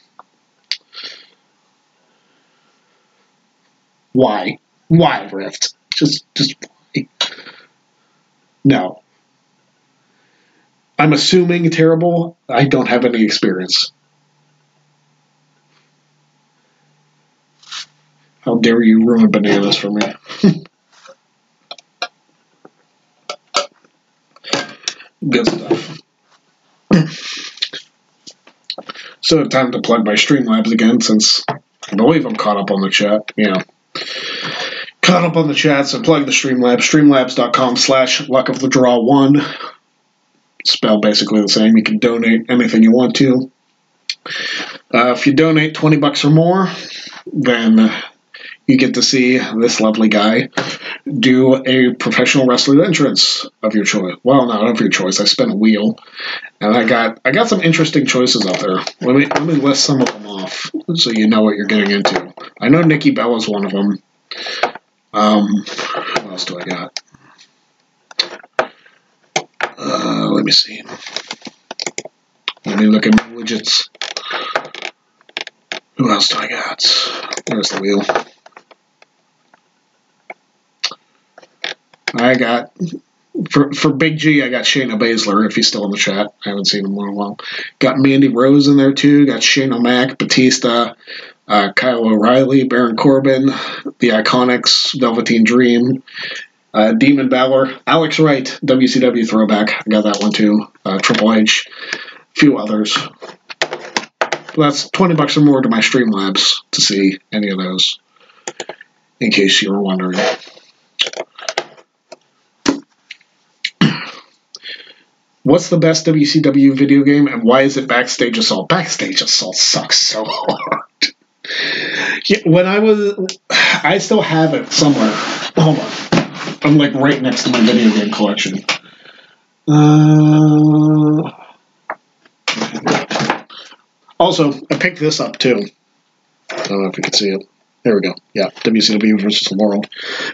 Why? Why, Rift? Just why? No. I'm assuming terrible. I don't have any experience. How dare you ruin bananas for me? Good stuff. So time to plug my Streamlabs again since I believe I'm caught up on the chat. Yeah. Caught up on the chat, so plug the Streamlabs. Streamlabs.com/luckofthedraw1. Spelled basically the same. You can donate anything you want to. If you donate $20 or more, then you get to see this lovely guy do a professional wrestler entrance of your choice. Well, not of your choice. I spent a wheel, and I got some interesting choices out there. Let me list some of them off so you know what you're getting into. I know Nikki Bella's one of them. What else do I got? Let me see. Let me look at my widgets. Who else do I got? There's the wheel. I got, for Big G, I got Shayna Baszler, if he's still in the chat. I haven't seen him in a while. Got Mandy Rose in there, too. Got Shane O'Mac, Batista, Kyle O'Reilly, Baron Corbin, The Iconics, Velveteen Dream, Demon Balor, Alex Wright, WCW throwback. I got that one, too. Triple H, a few others. That's $20 or more to my Streamlabs to see any of those, in case you were wondering. What's the best WCW video game, and why is it Backstage Assault? Backstage Assault sucks so hard. Yeah, I still have it somewhere. Hold on. I'm like right next to my video game collection. Also, I picked this up too. I don't know if you can see it. There we go. Yeah, WCW versus the World.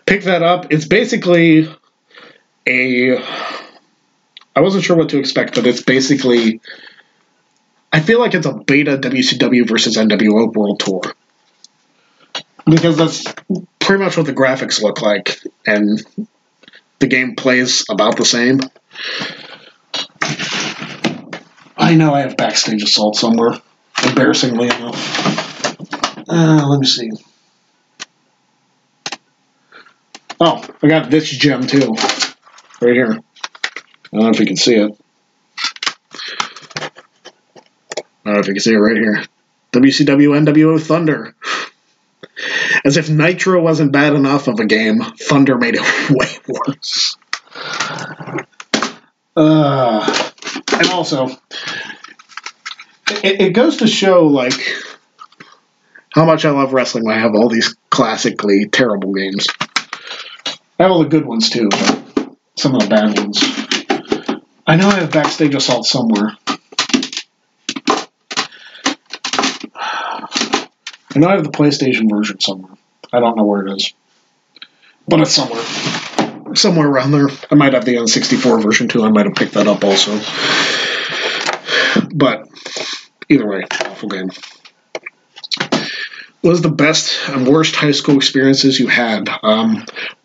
Picked that up. It's basically I wasn't sure what to expect, but it's basically, I feel like it's a beta WCW versus NWO World Tour. Because that's pretty much what the graphics look like, and the game plays about the same. I know I have Backstage Assault somewhere, embarrassingly enough. Let me see. Oh, I got this gem too, right here. I don't know if you can see it. I don't know if you can see it right here. WCW NWO Thunder. As if Nitro wasn't bad enough of a game, Thunder made it way worse. And also, it goes to show, like, how much I love wrestling when I have all these classically terrible games. I have all the good ones, too, but some of the bad ones. I know I have Backstage Assault somewhere. I know I have the PlayStation version somewhere. I don't know where it is. But it's somewhere. Somewhere around there. I might have the N64 version too. I might have picked that up also. But either way, awful game. What was the best and worst high school experiences you had?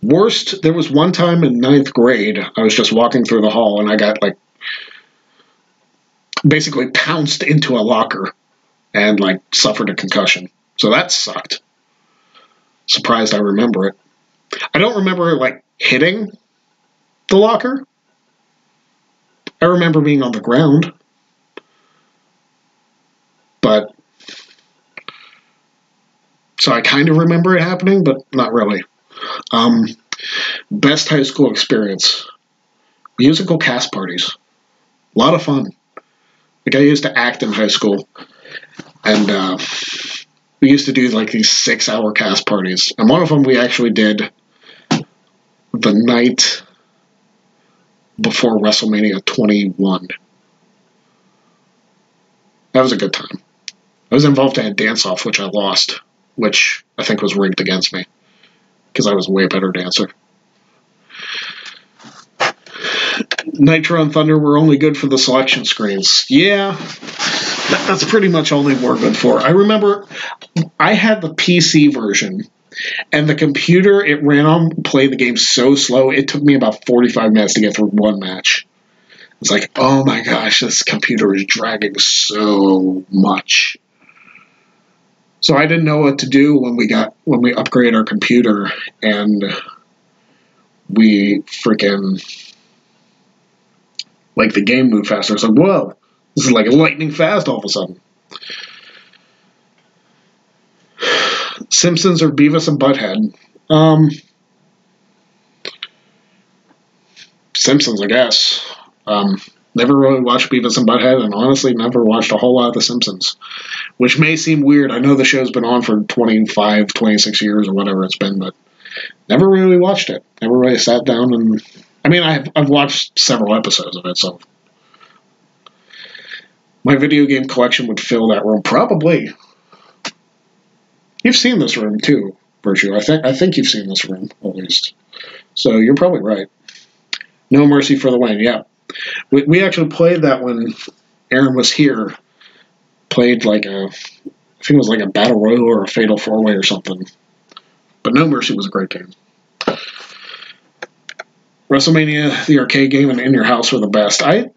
Worst, there was one time in 9th grade, I was just walking through the hall and I got like basically pounced into a locker and like suffered a concussion. So that sucked. Surprised I remember it. I don't remember like hitting the locker. I remember being on the ground. But so I kind of remember it happening, but not really. Best high school experience. Musical cast parties. A lot of fun. Like I used to act in high school. And we used to do like these 6-hour cast parties. And one of them we actually did the night before WrestleMania 21. That was a good time. I was involved in a dance-off, which I lost, which I think was rigged against me, because I was a way better dancer. Nitro and Thunder were only good for the selection screens. Yeah, that's pretty much all they were good for. I remember I had the PC version, and the computer it ran on played the game so slow, it took me about 45 minutes to get through one match. It's like, oh my gosh, this computer is dragging so much. So I didn't know what to do when we upgraded our computer, and we freaking, like, the game moved faster. It's like, whoa, this is like lightning fast all of a sudden. Simpsons or Beavis and Butthead? Simpsons, I guess. Never really watched Beavis and Butthead, and honestly never watched a whole lot of The Simpsons. Which may seem weird. I know the show's been on for 25, 26 years or whatever it's been, but never really watched it. Never really sat down and... I mean, I've watched several episodes of it, so... My video game collection would fill that room. Probably. You've seen this room, too, Virtue. I think you've seen this room, at least. So you're probably right. No Mercy for the Win, yeah. We actually played that when Aaron was here. Played like I think it was like a Battle Royal or a Fatal 4-Way or something. But No Mercy was a great game. WrestleMania, the arcade game, and In Your House were the best. I'm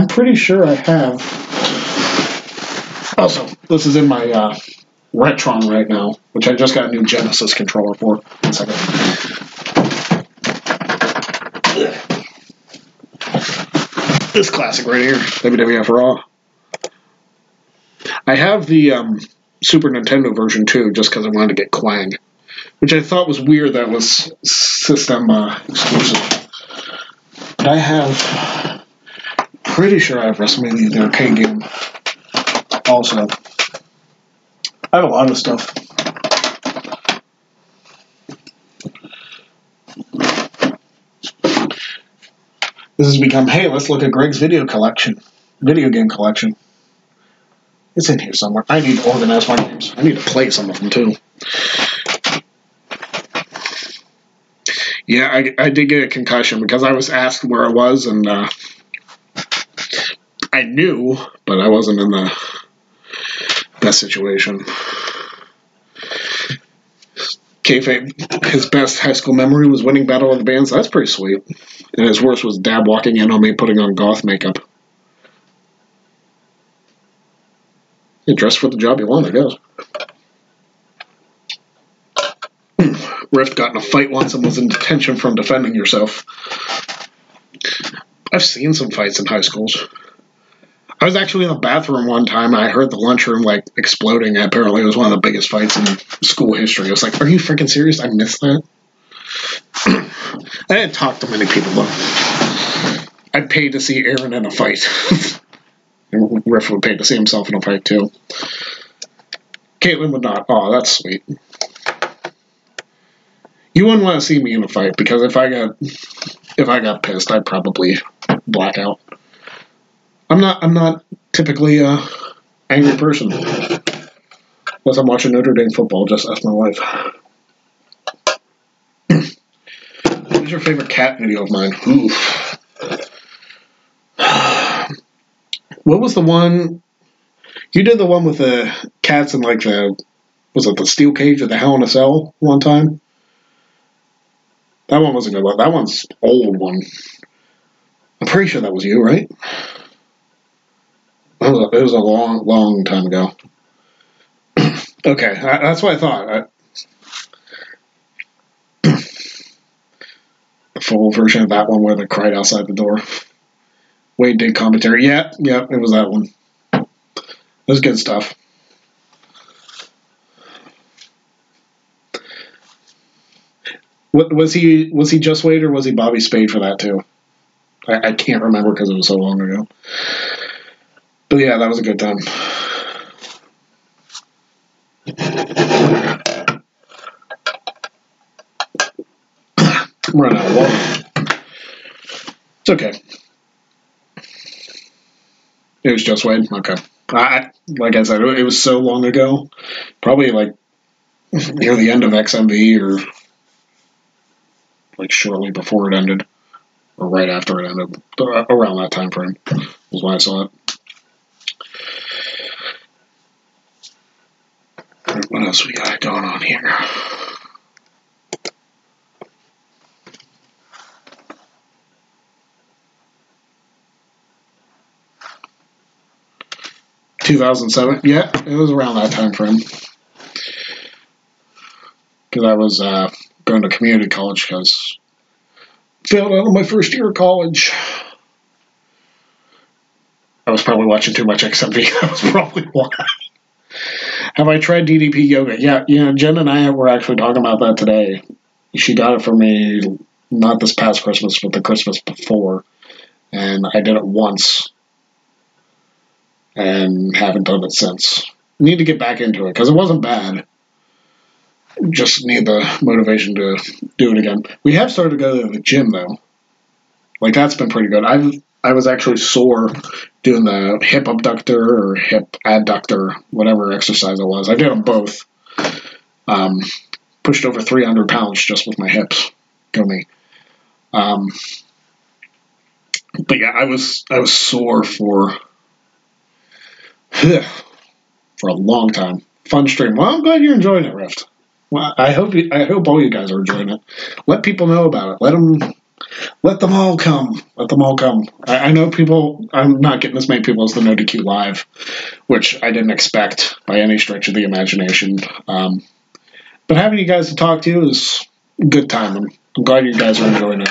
pretty sure I have. Also, this is in my Retron right now, which I just got a new Genesis controller for. 1 second. This classic right here, WWF Raw. I have the Super Nintendo version too, just because I wanted to get Clang, which I thought was weird that was system exclusive. But I have, pretty sure I have WrestleMania the arcade game also. I have a lot of stuff. This has become, hey, let's look at Greg's video game collection. It's in here somewhere. I need to organize my games. I need to play some of them, too. Yeah, I did get a concussion because I was asked where I was, and I knew, but I wasn't in the best situation. Kayfabe, his best high school memory was winning Battle of the Bands. That's pretty sweet. And his worst was Dad walking in on me putting on goth makeup. You dress for the job you want, I guess. Rift got in a fight once and was in detention from defending yourself. I've seen some fights in high schools. I was actually in the bathroom one time and I heard the lunchroom like exploding. Apparently it was one of the biggest fights in school history. I was like, are you freaking serious? I missed that. I didn't talk to many people though. I'd pay to see Aaron in a fight. And Riff would pay to see himself in a fight too. Caitlin would not. Oh, that's sweet. You wouldn't want to see me in a fight because if I got pissed, I'd probably black out. I'm not typically an angry person. Unless I'm watching Notre Dame football, just ask my wife. What's your favorite cat video of mine? Oof. What was the one? You did the one with the cats in like was it the steel cage or the Hell in a Cell one time? That one wasn't good. That one's old one. I'm pretty sure that was you, right? It was a long, long time ago. Okay, that's what I thought. The full version of that one where they cried outside the door. Wade did commentary. Yeah, it was that one. It was good stuff. Was he just Wade or was he Bobby Spade for that too? I can't remember because it was so long ago. But yeah, that was a good time. I'm running out of water. It's okay. It was just Wade? Okay. Like I said, it was so long ago. Probably like near the end of XMV or like shortly before it ended. Or right after it ended. Around that time frame was when I saw it. What else we got going on here? $2007. Yeah, it was around that time frame. Because I was going to community college because I failed out of my first year of college. I was probably watching too much XMV. That was probably why. Have I tried DDP yoga? Yeah, Jen and I were actually talking about that today. She got it for me Not this past Christmas, but the Christmas before. And I did it once and haven't done it since. Need to get back into it because it wasn't bad. Just need the motivation to do it again. We have started to go to the gym though. Like that's been pretty good. I was actually sore doing the hip abductor or hip adductor, whatever exercise it was. I did them both. Pushed over 300 pounds just with my hips. Go me. But yeah, I was sore for a long time. Fun stream. Well, I'm glad you're enjoying it, Rift. Well, I hope all you guys are enjoying it. Let people know about it. Let them all come. Let them all come. I know people. I'm not getting as many people as the No DQ Live, which I didn't expect by any stretch of the imagination. But having you guys to talk to is a good time. I'm glad you guys are enjoying it.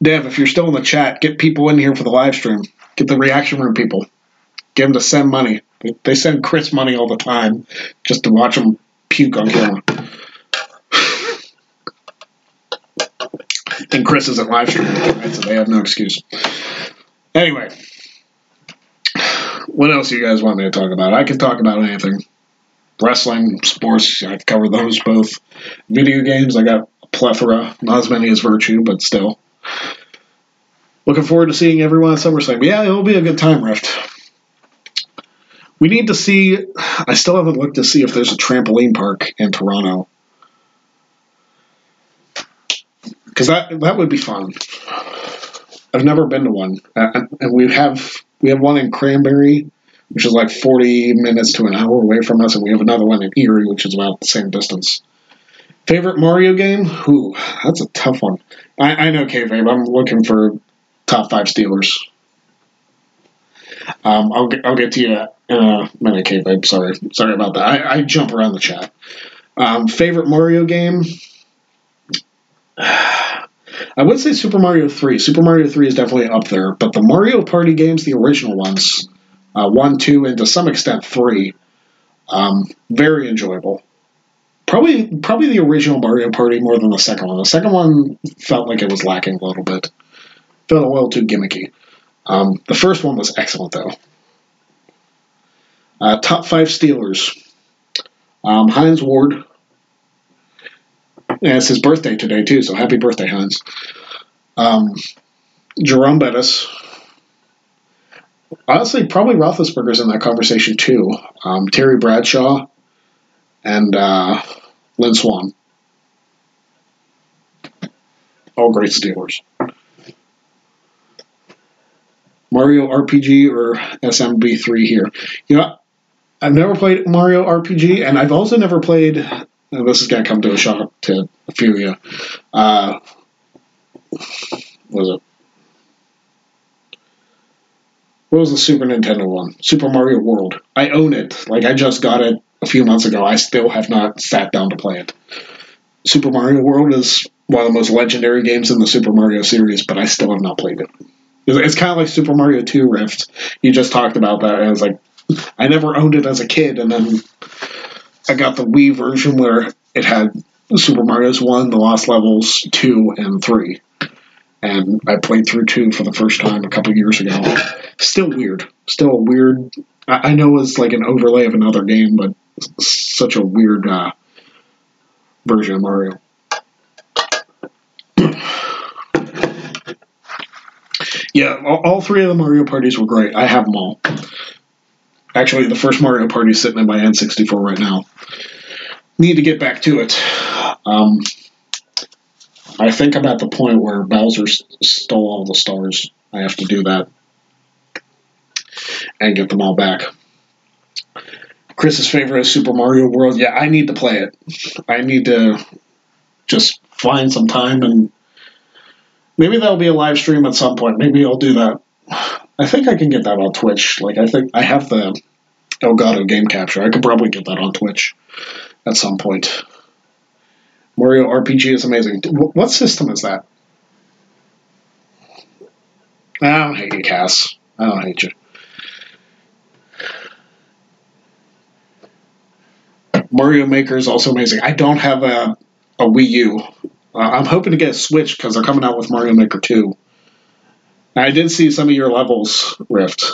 Dev, if you're still in the chat, get people in here for the live stream. Get the reaction room people. Get them to send money. They send Chris money all the time just to watch him puke on camera. And Chris isn't live streaming, right? So they have no excuse. Anyway, what else do you guys want me to talk about? I can talk about anything. Wrestling, sports, I've covered those both. Video games, I got a plethora. Not as many as Virtue, but still. Looking forward to seeing everyone at SummerSlam. Yeah, it'll be a good time, Rift. We need to see... I still haven't looked to see if there's a trampoline park in Toronto. Because that would be fun. I've never been to one. And we have one in Cranberry, which is like 40 minutes to an hour away from us, and we have another one in Erie, which is about the same distance. Favorite Mario game? Ooh, that's a tough one. I know, K-Vabe. I'm looking for top 5 Steelers. I'll get to you in a minute, K-Vabe. Sorry about that. I jump around the chat. Favorite Mario game? I would say Super Mario 3. Super Mario 3 is definitely up there, but the Mario Party games, the original ones, 1, 2, and to some extent 3, very enjoyable. Probably the original Mario Party more than the second one. The second one felt like it was lacking a little bit. Felt a little too gimmicky. The first one was excellent, though. Top 5 Steelers. Hines Ward. Yeah, it's his birthday today, too, so happy birthday, Hines. Jerome Bettis. Honestly, probably Roethlisberger's in that conversation, too. Terry Bradshaw and Lynn Swann. All great Steelers. Mario RPG or SMB3 here. You know, I've never played Mario RPG, and I've also never played... This is going to come to a shock to a few of you. What was it? What was the Super Nintendo one? Super Mario World. I own it. Like, I just got it a few months ago. I still have not sat down to play it. Super Mario World is one of the most legendary games in the Super Mario series, but I still have not played it. It's kind of like Super Mario 2 Rift. You just talked about that, and I was like, I never owned it as a kid, and then I got the Wii version where it had Super Mario's 1, The Lost Levels 2, and 3. And I played through 2 for the first time a couple years ago. Still weird. Still a weird... I know it's like an overlay of another game, but such a weird version of Mario. Yeah, all 3 of the Mario parties were great. I have them all. Actually, the first Mario Party is sitting in my N64 right now. Need to get back to it. I think I'm at the point where Bowser stole all the stars. I have to do that and get them all back. Chris's favorite is Super Mario World. Yeah, I need to play it. I need to just find some time, and maybe that'll be a live stream at some point. Maybe I'll do that. I think I can get that on Twitch. Like, I think I have the Elgato game capture. I could probably get that on Twitch at some point. Mario RPG is amazing. What system is that? I don't hate you, Cass. I don't hate you. Mario Maker is also amazing. I don't have a Wii U. I'm hoping to get a Switch because they're coming out with Mario Maker 2. I did see some of your levels, Rift.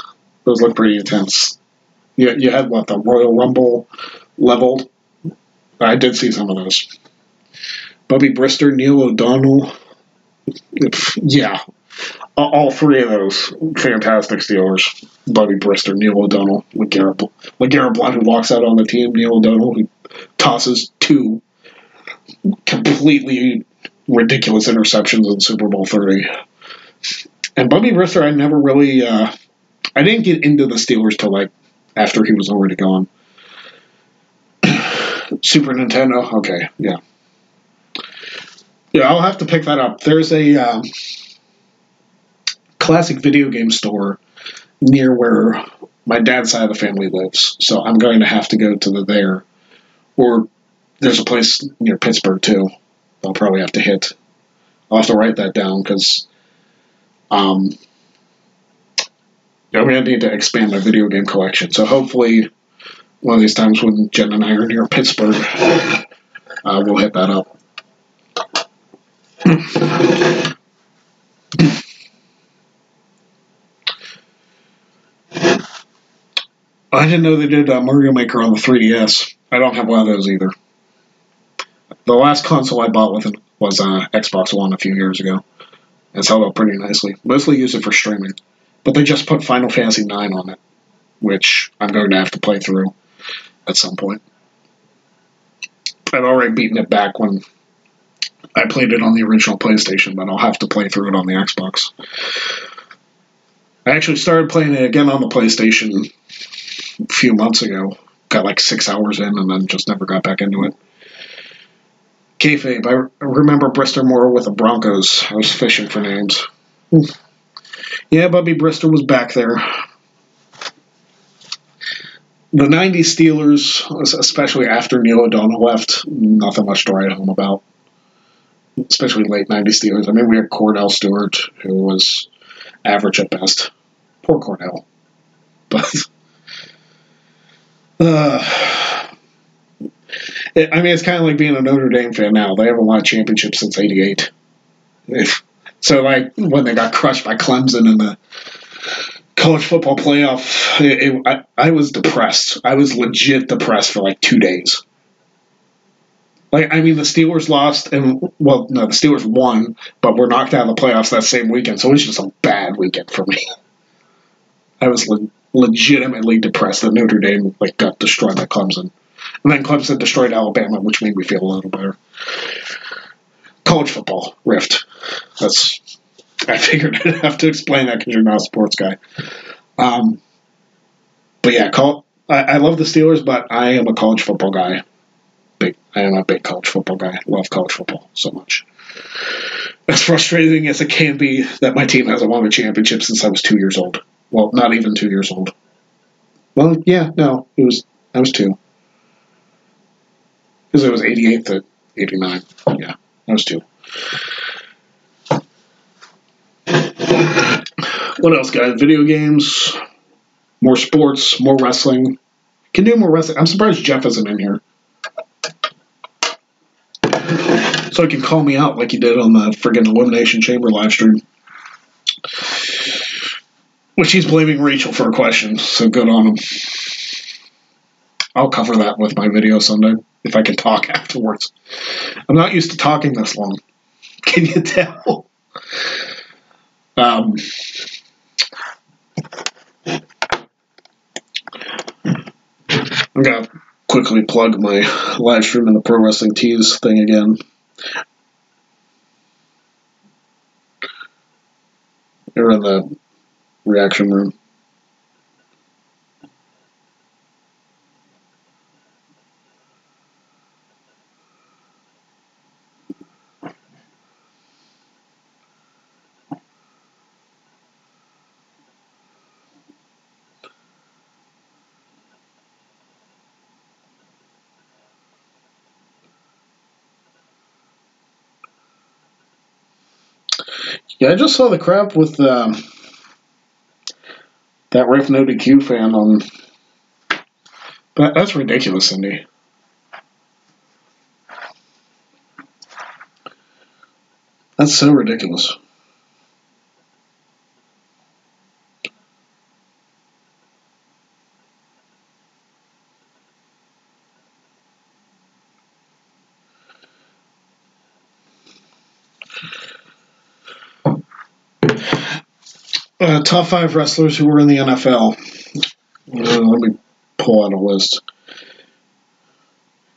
Those look pretty intense. You had, what, the Royal Rumble level? I did see some of those. Bubby Brister, Neil O'Donnell. Yeah. All three of those fantastic Steelers. Bubby Brister, Neil O'Donnell, LeGarrette Blount, who walks out on the team, Neil O'Donnell, who tosses 2 completely ridiculous interceptions in Super Bowl 30. And Bubby Brister, I never really... I didn't get into the Steelers till, like, after he was already gone. Super Nintendo? Okay, yeah. Yeah, I'll have to pick that up. There's a classic video game store near where my dad's side of the family lives, so I'm going to have to go to there. Or there's a place near Pittsburgh, too. I'll probably have to hit. I'll have to write that down, because I'm going to need to expand my video game collection. So hopefully one of these times when Jen and I are near Pittsburgh, we'll hit that up. I didn't know they did Mario Maker on the 3DS. I don't have one of those either. The last console I bought with it was Xbox One a few years ago. It's held up pretty nicely. Mostly use it for streaming. But they just put Final Fantasy IX on it, which I'm going to have to play through at some point. I've already beaten it back when I played it on the original PlayStation, but I'll have to play through it on the Xbox. I actually started playing it again on the PlayStation a few months ago. Got like 6 hours in and then just never got back into it. Kayfabe, I remember Brister more with the Broncos. I was fishing for names. Yeah, Bubby Brister was back there. The 90s Steelers, especially after Neil O'Donnell left, nothing much to write home about. Especially late 90s Steelers. I mean, we had Cordell Stewart, who was average at best. Poor Cordell. But, it's kind of like being a Notre Dame fan now. They haven't won a championship since '88. So, like, when they got crushed by Clemson in the college football playoff, I was depressed. I was legit depressed for like 2 days. Like, I mean, the Steelers lost, and, well, no, the Steelers won, but were knocked out of the playoffs that same weekend, so it was just a bad weekend for me. I was legitimately depressed that Notre Dame, like, got destroyed by Clemson. And then Clemson destroyed Alabama, which made me feel a little better. College football, Rift. I figured I'd have to explain that because you're not a sports guy. But yeah, I love the Steelers, but I am a college football guy. I am a big college football guy. I love college football so much. As frustrating as it can be that my team hasn't won a championship since I was 2 years old. Well, not even 2 years old. Well, yeah, no, I was 2. Because it was 88 to 89. Yeah, I was 2. What else, guys? Video games, more sports, more wrestling. Can do more wrestling. I'm surprised Jeff isn't in here. So he can call me out like he did on the friggin' Elimination Chamber live stream. Which he's blaming Rachel for a question, so good on him. I'll cover that with my video someday, if I can talk afterwards. I'm not used to talking this long. Can you tell? I'm going to quickly plug my live stream in the Pro Wrestling Tees thing again. They're in the reaction room. Yeah, I just saw the crap with that Riff Noted Q fan on. That's ridiculous, Cindy. That's so ridiculous. Top 5 wrestlers who were in the NFL. Let me pull out a list.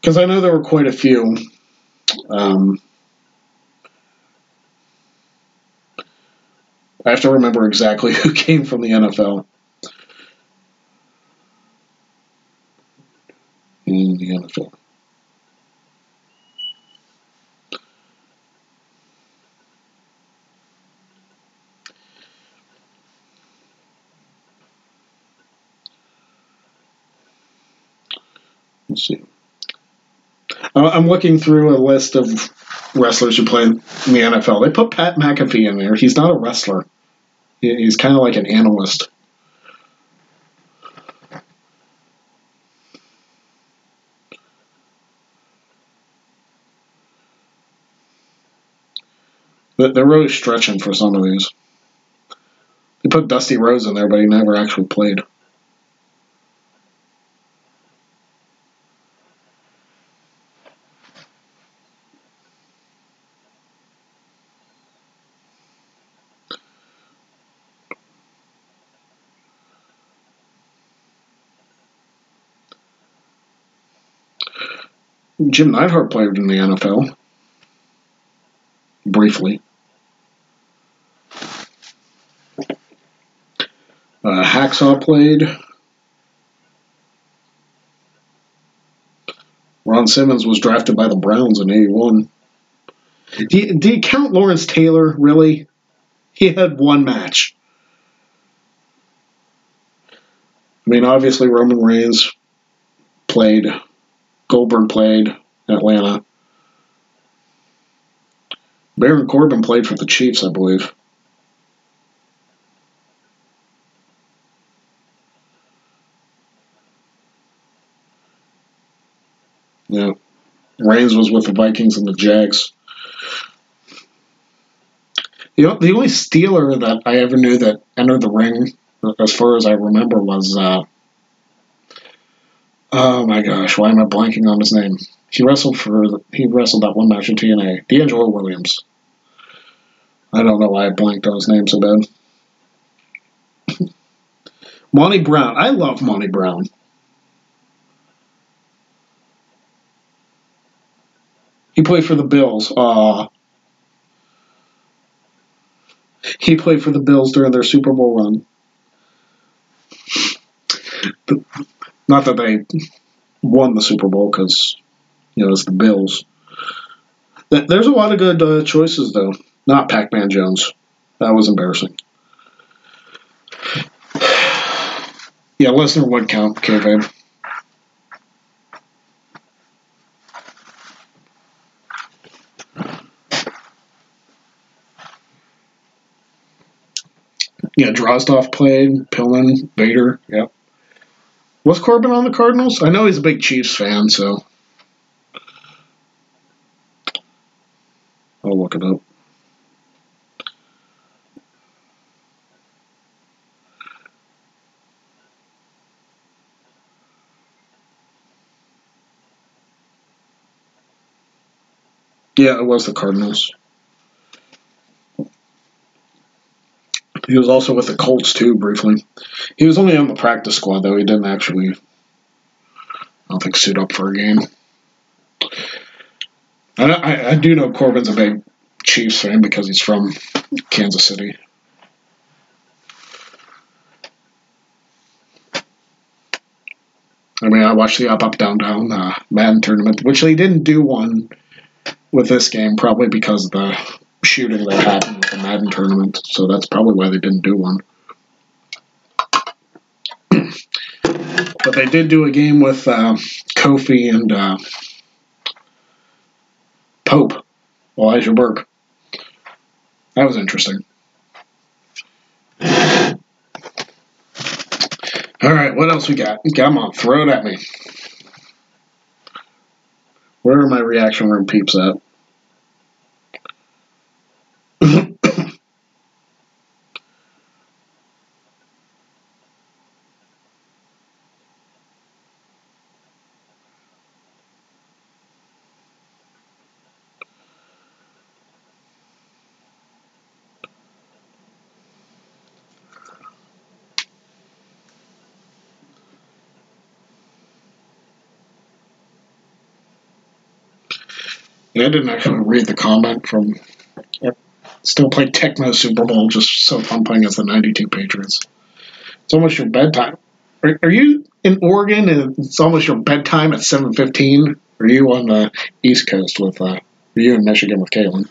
Because I know there were quite a few. I have to remember exactly who came from the NFL. In the NFL. Let's see. I'm looking through a list of wrestlers who play in the NFL. They put Pat McAfee in there. He's not a wrestler. He's kind of like an analyst. But they're really stretching for some of these. They put Dusty Rhodes in there, but he never actually played. Jim Neidhart played in the NFL. Briefly. Hacksaw played. Ron Simmons was drafted by the Browns in '81. Do you count Lawrence Taylor, really? He had one match. I mean, obviously Roman Reigns played. Goldberg played Atlanta. Baron Corbin played for the Chiefs, I believe. Yeah. Reigns was with the Vikings and the Jags. The only Steeler that I ever knew that entered the ring, as far as I remember, was oh my gosh, why am I blanking on his name? He wrestled that one match in TNA. D'Angelo Williams. I don't know why I blanked on his name so bad. Monty Brown. I love Monty Brown. He played for the Bills. He played for the Bills during their Super Bowl run. Not that they won the Super Bowl, because, it's the Bills. There's a lot of good choices, though. Not Pac-Man Jones. That was embarrassing. Yeah, Lesnar would count, kayfabe. Yeah, Drozdov played, Pillman, Vader, yep. Was Corbin on the Cardinals? I know he's a big Chiefs fan, so I'll look it up. Yeah, it was the Cardinals. He was also with the Colts, too, briefly. He was only on the practice squad, though. He didn't actually, I don't think, suit up for a game. I do know Corbin's a big Chiefs fan because he's from Kansas City. I mean, I watched the Up, Down, Down Madden tournament, which they didn't do one with this game, probably because of the shooting that happened with the Madden tournament. So that's probably why they didn't do one. But they did do a game with Kofi and Pope, Elijah Burke. That was interesting. All right, what else we got? Come on, throw it at me. Where are my reaction room peeps at? Yeah, I didn't actually read the comment from. Yep. Still play Tecmo Super Bowl, just so fun playing as the 92 Patriots. It's almost your bedtime. Are you in Oregon and it's almost your bedtime at 7:15? Are you on the East Coast with, are you in Michigan with Caitlin?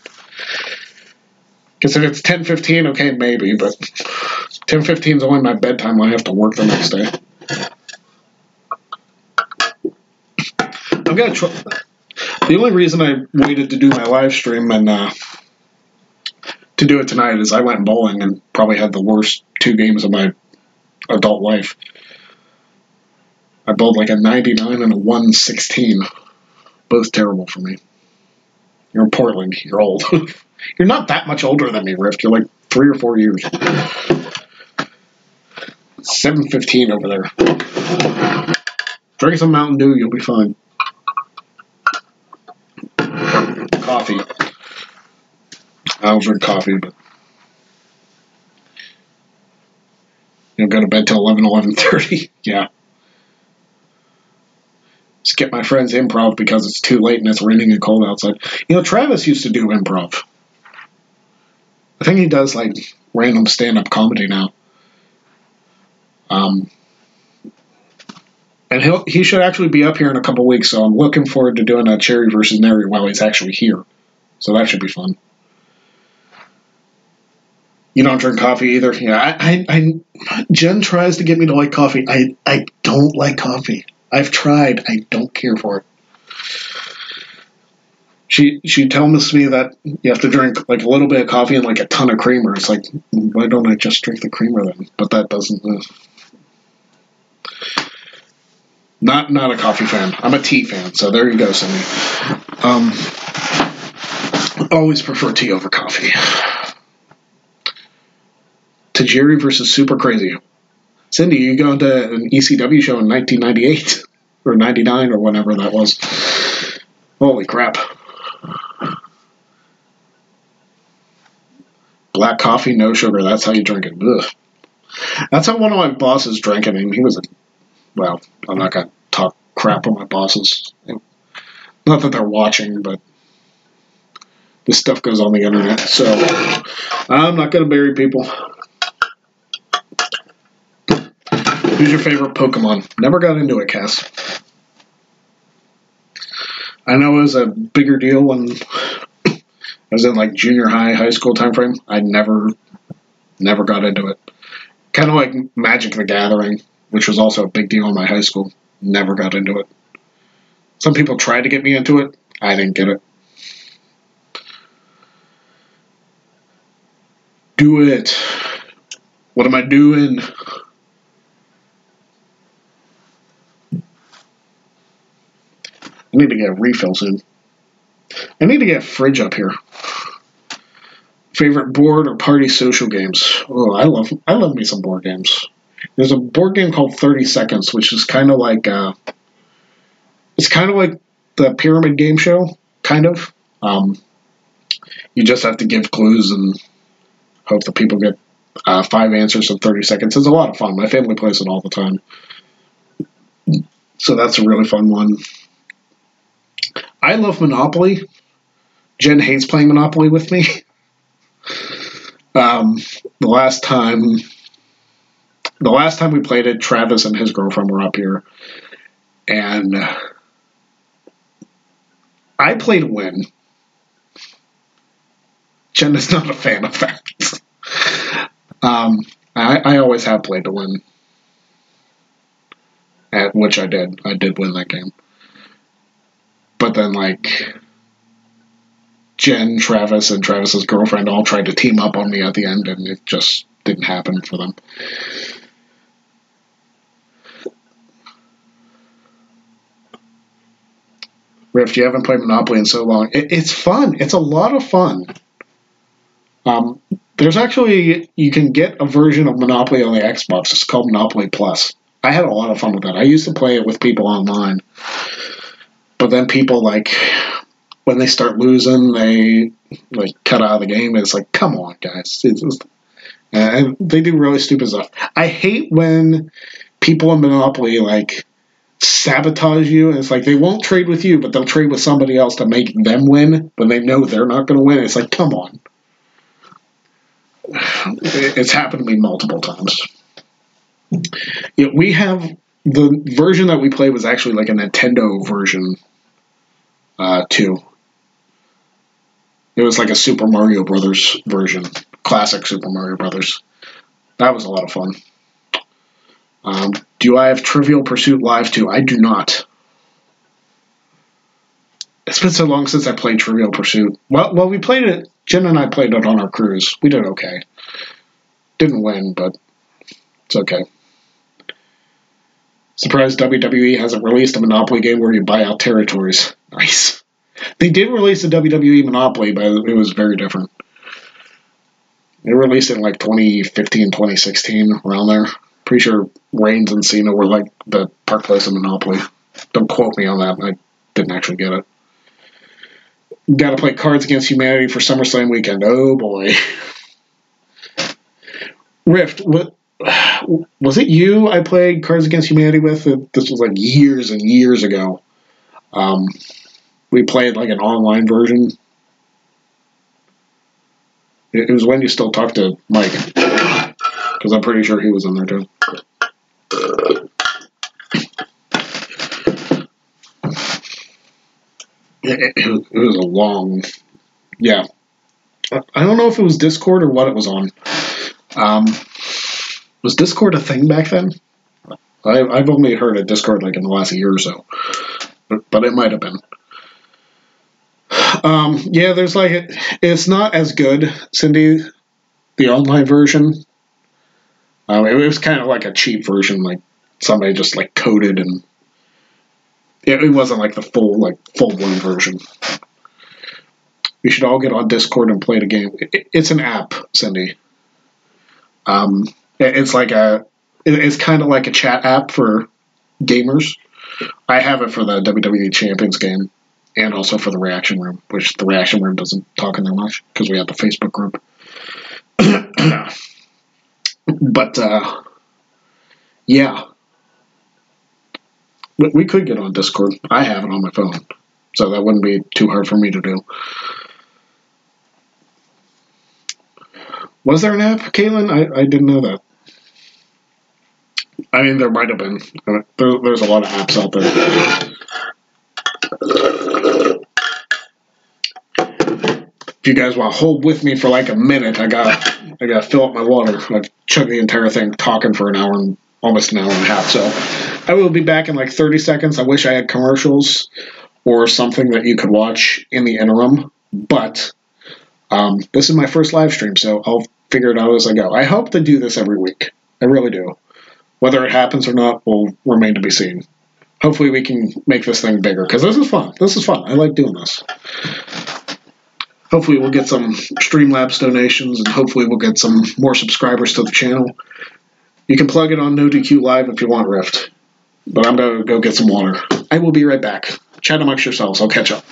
Because if it's 10:15, okay, maybe, but 10:15 is only my bedtime when I have to work the next day. I'm going to try. The only reason I waited to do my live stream and to do it tonight is I went bowling and probably had the worst 2 games of my adult life. I bowled like a 99 and a 116. Both terrible for me. You're in Portland. You're old. You're not that much older than me, Rift. You're like 3 or 4 years. 7:15 over there. Drink some Mountain Dew. You'll be fine. Coffee. I don't drink coffee, but you'll go to bed till 11:30. Yeah. Skip my friend's improv because it's too late and it's raining and cold outside. You know, Travis used to do improv. I think he does like random stand-up comedy now. And he should actually be up here in a couple weeks, so I'm looking forward to doing a Cherry versus Neri while he's actually here. So that should be fun. You don't drink coffee either? Yeah, Jen tries to get me to like coffee. I don't like coffee. I've tried. I don't care for it. She tells me that you have to drink like a little bit of coffee and like a ton of creamer. It's like, why don't I just drink the creamer then? But that doesn't. Not a coffee fan. I'm a tea fan. So there you go, Cindy. Always prefer tea over coffee. Tajiri versus Super Crazy. Cindy, you going to an ECW show in 1998 or 99 or whenever that was. Holy crap. Black coffee, no sugar. That's how you drink it. Ugh. That's how one of my bosses drank it, and he was well, I'm not going to talk crap on my bosses. Not that they're watching, but this stuff goes on the internet, so I'm not going to bury people. Who's your favorite Pokemon? Never got into it, Cass. I know it was a bigger deal when I was in like junior high school time frame. I never got into it. Kind of like Magic the Gathering, which was also a big deal in my high school. Never got into it. Some people tried to get me into it. I didn't get it. Do it. What am I doing? I need to get a refill soon. I need to get a fridge up here. Favorite board or party social games? Oh, I love me some board games. There's a board game called 30 Seconds, which is kind of like it's kind of like the Pyramid Game Show, kind of. You just have to give clues and hope that people get 5 answers in 30 seconds. It's a lot of fun. My family plays it all the time. So that's a really fun one. I love Monopoly. Jen hates playing Monopoly with me. The last time we played it, Travis and his girlfriend were up here, and I played to win. Jen is not a fan of that. I always have played to win, at which I did. I did win that game. But then, like, Jen, Travis, and Travis's girlfriend all tried to team up on me at the end, and it just didn't happen for them. Rift, you haven't played Monopoly in so long. It's fun. It's a lot of fun. There's actually, you can get a version of Monopoly on the Xbox. It's called Monopoly Plus. I had a lot of fun with that. I used to play it with people online. But then people, like, when they start losing, they, like, cut out of the game. It's like, come on, guys. And they do really stupid stuff. I hate when people in Monopoly, like, sabotage you. And it's like they won't trade with you, but they'll trade with somebody else to make them win when they know they're not going to win. It's like, come on. It's happened to me multiple times. We have the version that we played was actually like a Nintendo version too. It was like a Super Mario Brothers version, classic Super Mario Brothers. That was a lot of fun. Do I have Trivial Pursuit Live 2? I do not. It's been so long since I played Trivial Pursuit. Well, we played it. Jen and I played it on our cruise. We did okay. Didn't win, but it's okay. Surprised WWE hasn't released a Monopoly game where you buy out territories. Nice. They did release a WWE Monopoly, but it was very different. They released it in like 2015, 2016, around there. Pretty sure Reigns and Cena were like the Park Place of Monopoly. Don't quote me on that. I didn't actually get it. Got to play Cards Against Humanity for SummerSlam weekend. Oh boy. Rift, was it you I played Cards Against Humanity with? This was like years and years ago. We played like an online version. It was when you still talked to Mike. Because I'm pretty sure he was in there too. It was a long... Yeah. I don't know if it was Discord or what it was on. Was Discord a thing back then? I've only heard of Discord like in the last year or so. But it might have been. Yeah, there's like... It's not as good, Cindy, the online version. It was kind of like a cheap version, like somebody just like coded, and it wasn't like the full-blown version. We should all get on Discord and play the game. It's an app, Cindy. It's kind of like a chat app for gamers. I have it for the WWE Champions game, and also for the Reaction Room, which the Reaction Room doesn't talk in there much because we have the Facebook group. But yeah, we could get on Discord. I have it on my phone, so that wouldn't be too hard for me to do. Was there an app, Caitlin? I didn't know that. I mean, there might have been. There's a lot of apps out there. If you guys want to hold with me for like a minute, I gotta fill up my water. I've chugged the entire thing talking for an hour and almost an hour and a half. So I will be back in like 30 seconds. I wish I had commercials or something that you could watch in the interim, but this is my first live stream, so I'll figure it out as I go. I hope to do this every week. I really do. Whether it happens or not will remain to be seen. Hopefully we can make this thing bigger, because this is fun. This is fun. I like doing this. Hopefully we'll get some Streamlabs donations, and hopefully we'll get some more subscribers to the channel. You can plug it on NoDQ Live if you want, Rift. But I'm going to go get some water. I will be right back. Chat amongst yourselves. I'll catch up.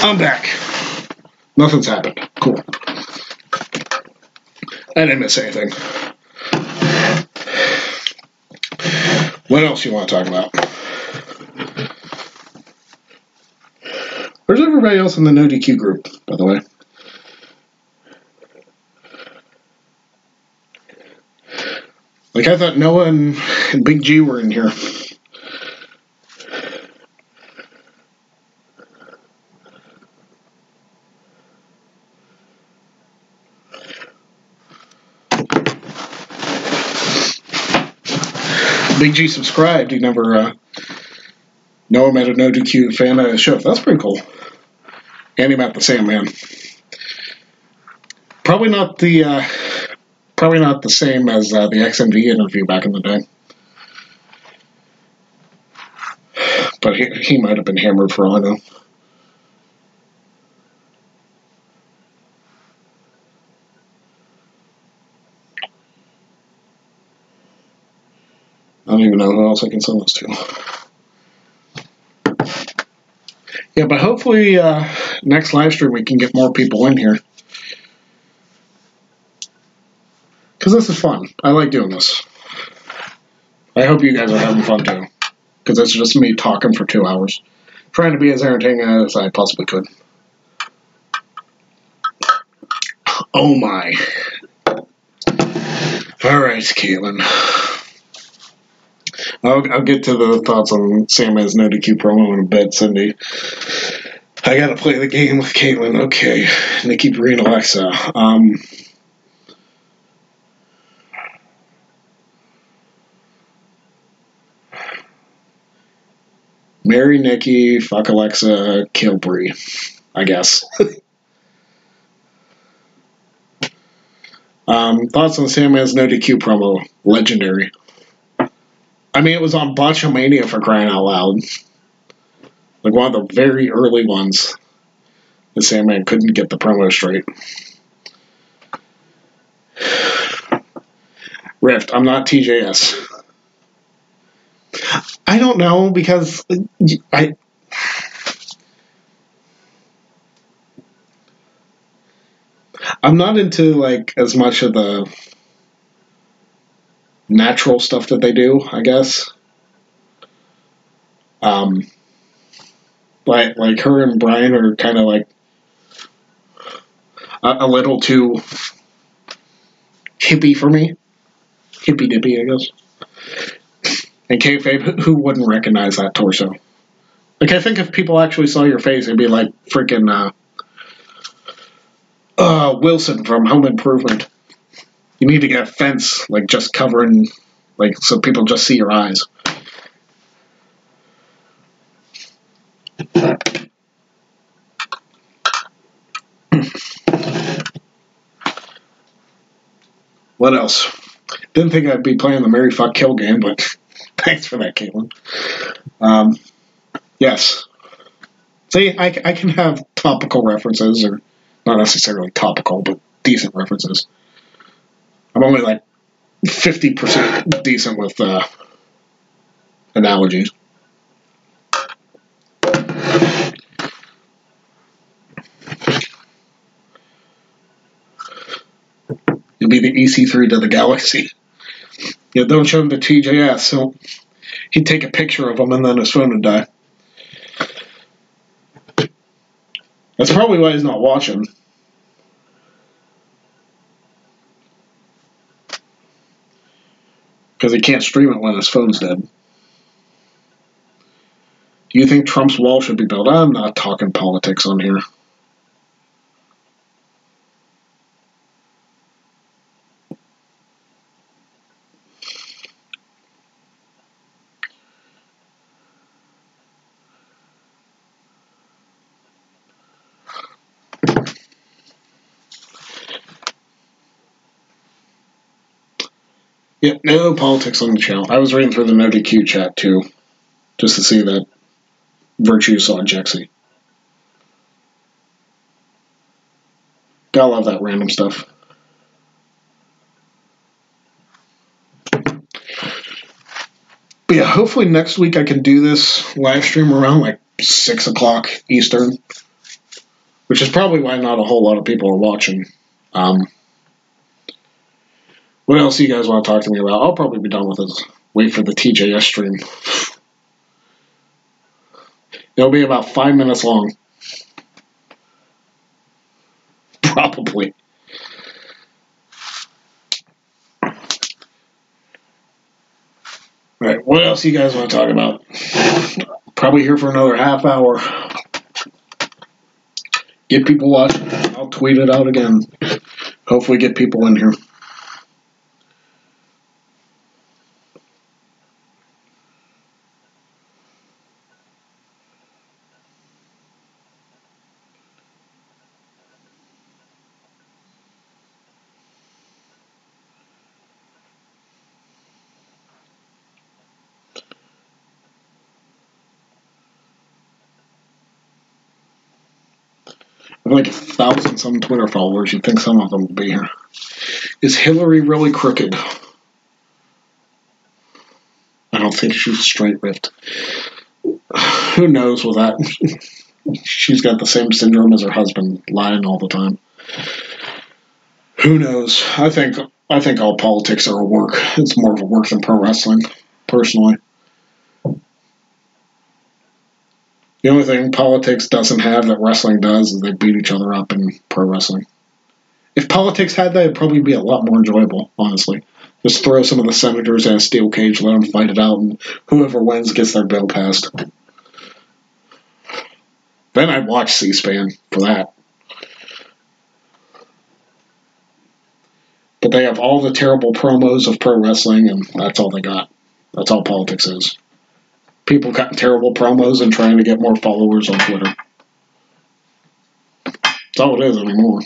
I'm back. Nothing's happened. Cool. I didn't miss anything. What else you want to talk about? Where's everybody else in the No DQ group, by the way? Like, I thought Noah and Big G were in here. Big G subscribed. He never, Noah met a No DQ fan of the show. That's pretty cool. And he met the Sandman. Probably not the same as the XMV interview back in the day. But he might have been hammered for all I know. I don't even know who else I can send this to. Yeah, but hopefully next live stream we can get more people in here. Because this is fun. I like doing this. I hope you guys are having fun too. Because it's just me talking for 2 hours. Trying to be as entertaining as I possibly could. Oh my. Alright, Caitlin. I'll get to the thoughts on Sandman's No DQ promo in a bit, Cindy. I gotta play the game with Caitlin. Okay. Nikki, Bree, and Alexa. Marry Nikki, fuck Alexa, kill Bree. I guess. Thoughts on Sandman's No DQ promo? Legendary. I mean, it was on Botchamania, for crying out loud. Like one of the very early ones. The Sandman couldn't get the promo straight. Rift, I'm not TJS. I don't know, because I'm not into, like, as much of the natural stuff that they do, I guess. Like her and Brian are kind of like a little too hippie for me. Hippy dippy, I guess. And kayfabe, who wouldn't recognize that torso? Like, I think if people actually saw your face, it'd be like freaking Wilson from Home Improvement. You need to get a fence, like, just covering, like, so people just see your eyes. What else? Didn't think I'd be playing the Marry Fuck Kill game, but thanks for that, Caitlin. Yes. See, I can have topical references, or not necessarily topical, but decent references. I'm only like 50% decent with analogies. You'll be the EC3 to the galaxy. Yeah, don't show him the TJS, so he'd take a picture of him and then his phone would die. That's probably why he's not watching. Because he can't stream it when his phone's dead. Do you think Trump's wall should be built? I'm not talking politics on here. Yeah, no politics on the channel. I was reading through the No DQ chat too, just to see that Virtue saw Jexy. Gotta love that random stuff. But yeah, hopefully next week I can do this live stream around like 6 o'clock Eastern, which is probably why not a whole lot of people are watching. What else do you guys want to talk to me about? I'll probably be done with this. Wait for the TJS stream. It'll be about 5 minutes long. Probably. Alright, what else you guys want to talk about? Probably here for another half hour. Get people watching. I'll tweet it out again. Hopefully get people in here. Like 1,000 some Twitter followers. You'd think some of them would be here. Is Hillary really crooked? I don't think she's straight ripped. Who knows with that? She's got the same syndrome as her husband, lying all the time. Who knows? I think all politics are a work. It's more of a work than pro wrestling, personally. The only thing politics doesn't have that wrestling does is they beat each other up in pro wrestling. If politics had that, it'd probably be a lot more enjoyable, honestly. Just throw some of the senators in a steel cage, let them fight it out, and whoever wins gets their bill passed. Then I'd watch C-SPAN for that. But they have all the terrible promos of pro wrestling, and that's all they got. That's all politics is. People cutting terrible promos and trying to get more followers on Twitter. That's all it is anymore.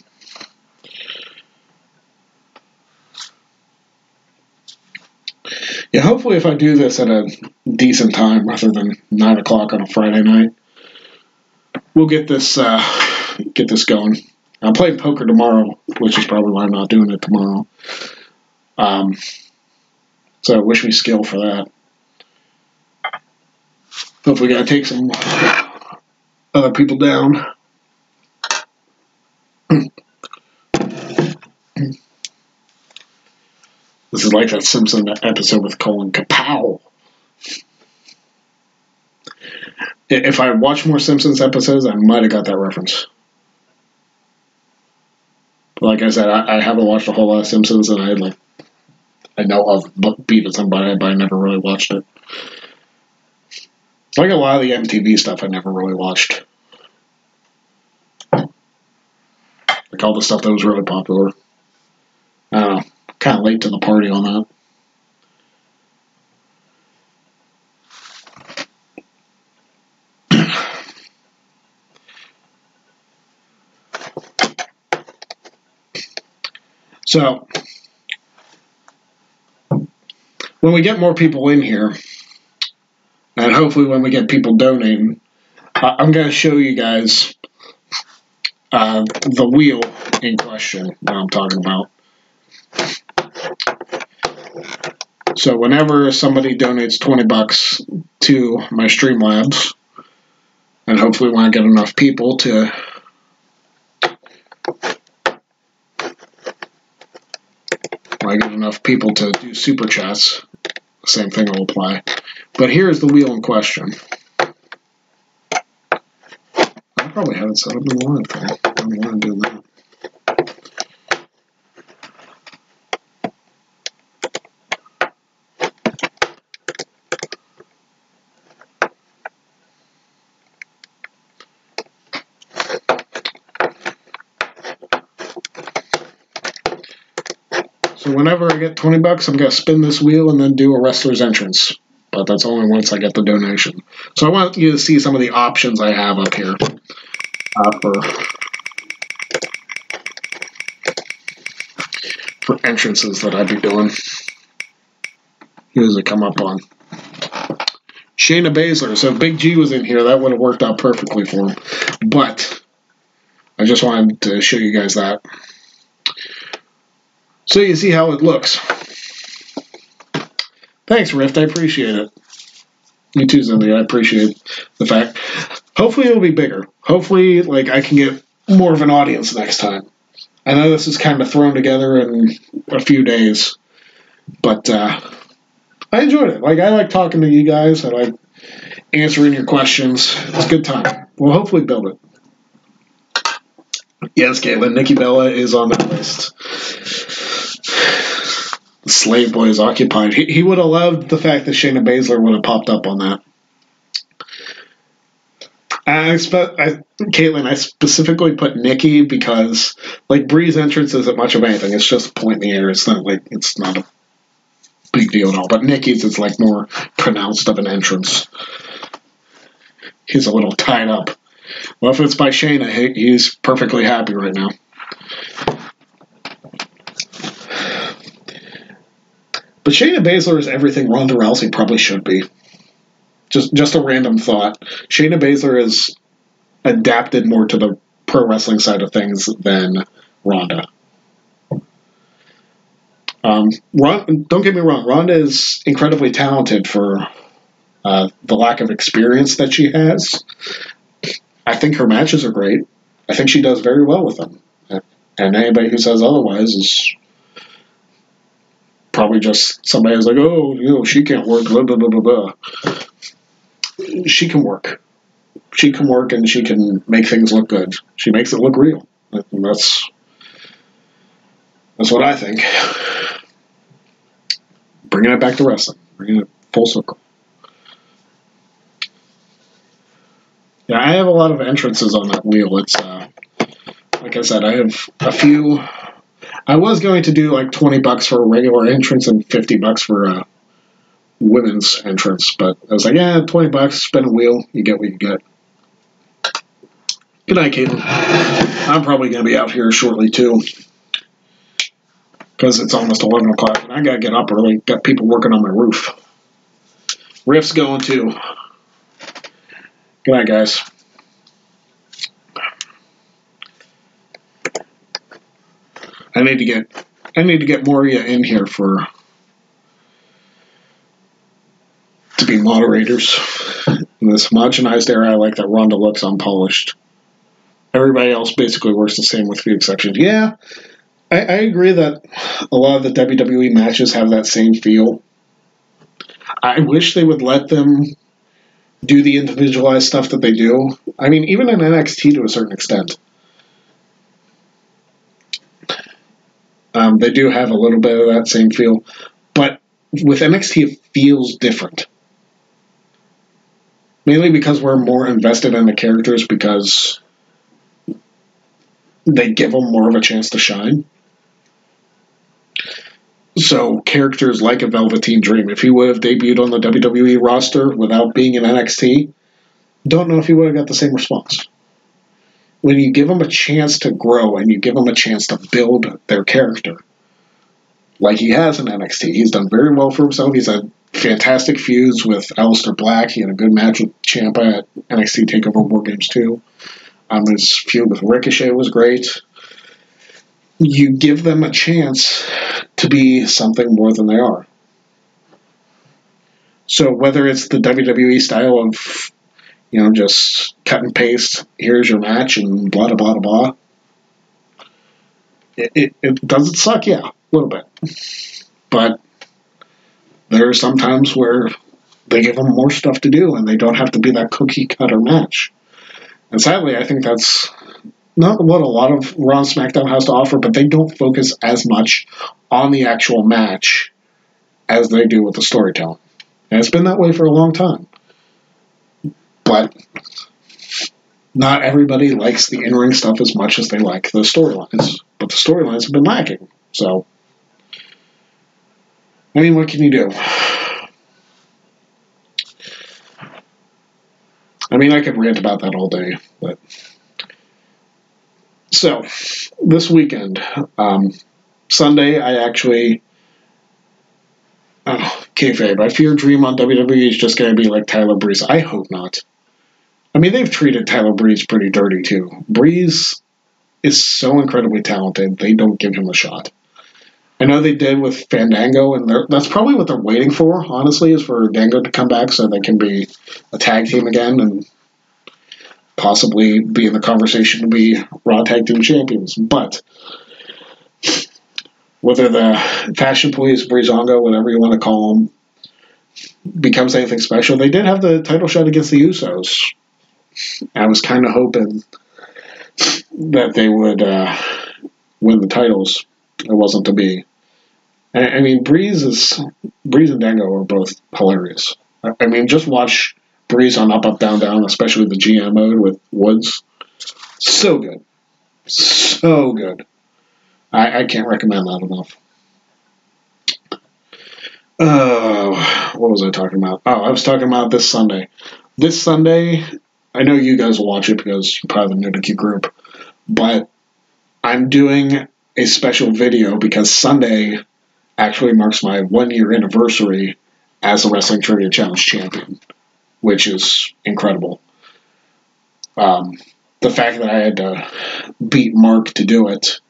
Yeah, hopefully if I do this at a decent time rather than 9 o'clock on a Friday night, we'll get this going. I'm playing poker tomorrow, which is probably why I'm not doing it tomorrow. So wish me skill for that. Hopefully we gotta take some other people down. This is like that Simpson episode with Colin Kapow. If I watched more Simpsons episodes, I might have got that reference. But like I said, I haven't watched a whole lot of Simpsons, and I know of Beavis and Butthead, but I never really watched it. Like a lot of the MTV stuff, I never really watched. Like all the stuff that was really popular. I don't know. Kind of late to the party on that. So, when we get more people in here, and hopefully when we get people donating, I'm going to show you guys the wheel in question that I'm talking about. So whenever somebody donates $20 to my Streamlabs, and hopefully when I get enough people to do super chats, the same thing will apply. But here's the wheel in question. I probably haven't set up in the line thing. I don't want to do that. So whenever I get $20, I'm going to spin this wheel and then do a wrestler's entrance. But that's only once I get the donation. So I want you to see some of the options I have up here for entrances that I'd be doing. Here's a come up on Shayna Baszler. So if Big G was in here, that would have worked out perfectly for him. But I just wanted to show you guys that. So you see how it looks. Thanks, Rift. I appreciate it. You too, Zindy. I appreciate the fact. Hopefully it'll be bigger. Hopefully, I can get more of an audience next time. I know this is kind of thrown together in a few days, but I enjoyed it. I like talking to you guys. I like answering your questions. It's a good time. We'll hopefully build it. Yes, Caitlin, Nikki Bella is on that list. The Slave Boy is occupied. He would have loved the fact that Shayna Baszler would have popped up on that. Caitlin, I specifically put Nikki because, like, Brie's entrance isn't much of anything. It's just a point in the air. It's not a big deal at all. But Nikki's is, like, more pronounced of an entrance. He's a little tied up. Well, if it's by Shayna, he's perfectly happy right now. But Shayna Baszler is everything Ronda Rousey probably should be. Just a random thought. Shayna Baszler is adapted more to the pro wrestling side of things than Ronda. Don't get me wrong, Ronda is incredibly talented for the lack of experience that she has. I think her matches are great. I think she does very well with them. And anybody who says otherwise is probably just somebody who's like, oh, she can't work, blah, blah, blah, blah, blah. She can work. She can work and she can make things look good. She makes it look real. And that's what I think. Bringing it back to wrestling. Bringing it full circle. Yeah, I have a lot of entrances on that wheel. It's, like I said, I have a few. I was going to do like $20 for a regular entrance and $50 for a women's entrance, but I was like, yeah, $20, spin a wheel, you get what you get. Good night, Caitlin. I'm probably going to be out here shortly, too, because it's almost 11 o'clock, and I got to get up early. Got people working on my roof. Riff's going, too. Good night, guys. I need to get Moria in here to be moderators. In this homogenized era, I like that Ronda looks unpolished. Everybody else basically works the same with few exceptions. Yeah, I agree that a lot of the WWE matches have that same feel. I wish they would let them do the individualized stuff that they do. I mean, even in NXT to a certain extent. They do have a little bit of that same feel. But with NXT, it feels different. Mainly because we're more invested in the characters because they give them more of a chance to shine. So characters like a Velveteen Dream, if he would have debuted on the WWE roster without being in NXT, don't know if he would have got the same response. When you give them a chance to grow and you give them a chance to build their character, like he has in NXT, he's done very well for himself. He's had fantastic feuds with Aleister Black. He had a good match with Ciampa at NXT TakeOver War Games 2. His feud with Ricochet was great. You give them a chance to be something more than they are. So whether it's the WWE style of, just cut and paste, here's your match, and blah, blah, blah, blah. Does it suck? Yeah, a little bit. But there are some times where they give them more stuff to do, and they don't have to be that cookie-cutter match. And sadly, I think that's not what a lot of Raw and SmackDown has to offer, but they don't focus as much on the actual match as they do with the storytelling. And it's been that way for a long time. But not everybody likes the in-ring stuff as much as they like the storylines. But the storylines have been lacking. So, I mean, what can you do? I mean, I could rant about that all day, but... So, this weekend, Sunday, I actually... kayfabe. I fear Dream on WWE is just going to be like Tyler Breeze. I hope not. I mean, they've treated Tyler Breeze pretty dirty, too. Breeze is so incredibly talented, they don't give him a shot. I know they did with Fandango, and that's probably what they're waiting for, honestly, is for Dango to come back so they can be a tag team again and possibly be in the conversation to be Raw Tag Team Champions. But whether the Fashion Police, Breezango, whatever you want to call them, becomes anything special, they did have the title shot against the Usos. I was kind of hoping that they would win the titles. It wasn't to be. I mean, Breeze and Dango are both hilarious. I mean, just watch Breeze on Up, Up, Down, Down, especially the GM mode with Woods. So good. So good. I can't recommend that enough. What was I talking about? Oh, I was talking about this Sunday. This Sunday, I know you guys will watch it because you're part of the Nudiki group, but I'm doing a special video because Sunday actually marks my 1-year anniversary as a Wrestling Trivia Challenge champion, which is incredible. The fact that I had to beat Mark to do it,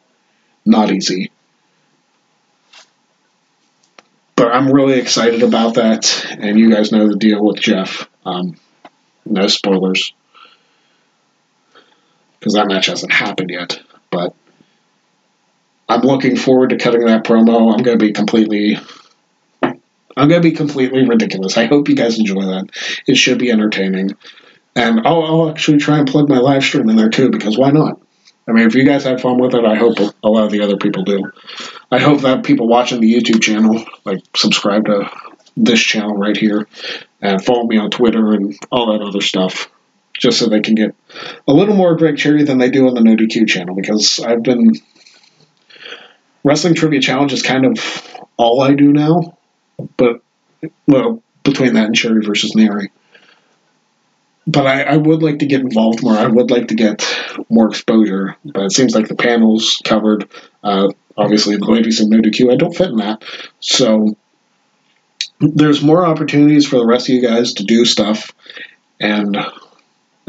not easy. But I'm really excited about that, and you guys know the deal with Jeff. No spoilers, because that match hasn't happened yet, but I'm looking forward to cutting that promo. I'm going to be completely ridiculous. I hope you guys enjoy that. It should be entertaining. And I'll actually try and plug my live stream in there too, because why not? I mean, if you guys have fun with it, I hope a lot of the other people do. I hope that people watching the YouTube channel, like, subscribe to this channel right here, and follow me on Twitter and all that other stuff, just so they can get a little more Greg Cherry than they do on the NoDQ channel, because Wrestling Trivia Challenge is kind of all I do now, but, well, between that and Cherry versus Neri. But I would like to get involved more. I would like to get more exposure. But it seems like the panel's covered. Obviously, the ladies in NoDQ, I don't fit in that. So there's more opportunities for the rest of you guys to do stuff. And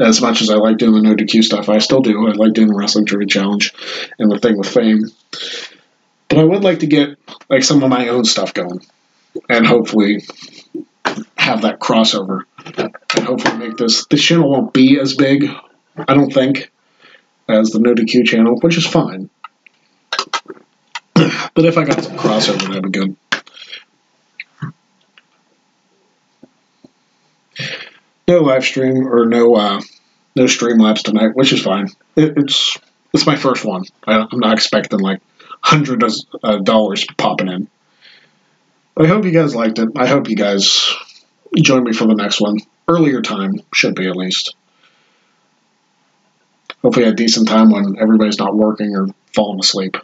as much as I like doing the NoDQ stuff, I still do. I like doing the Wrestling Trivia Challenge and the thing with Fame. But I would like to get like some of my own stuff going. And hopefully have that crossover. And hopefully make this channel won't be as big, I don't think, as the NoDQ channel, which is fine. But if I got some crossover, that'd be good. No live stream or no Streamlabs tonight, which is fine. It's my first one. I'm not expecting like hundreds of dollars popping in. I hope you guys liked it. I hope you guys join me for the next one. Earlier time, should be at least. Hopefully a decent time when everybody's not working or falling asleep.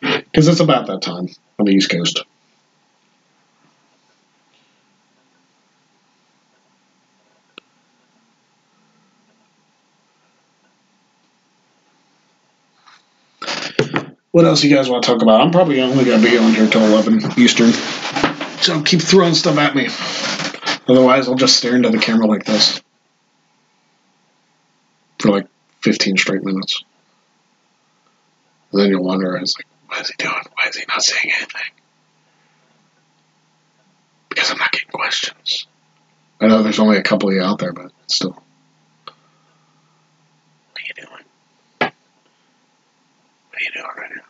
Because it's about that time on the East Coast. What else you guys want to talk about? I'm probably only going to be on here till 11 Eastern. So keep throwing stuff at me. Otherwise, I'll just stare into the camera like this for like 15 straight minutes. And then you'll wonder, I was like, what is he doing? Why is he not saying anything? Because I'm not getting questions. I know there's only a couple of you out there, but still. What are you doing? What are you doing right now?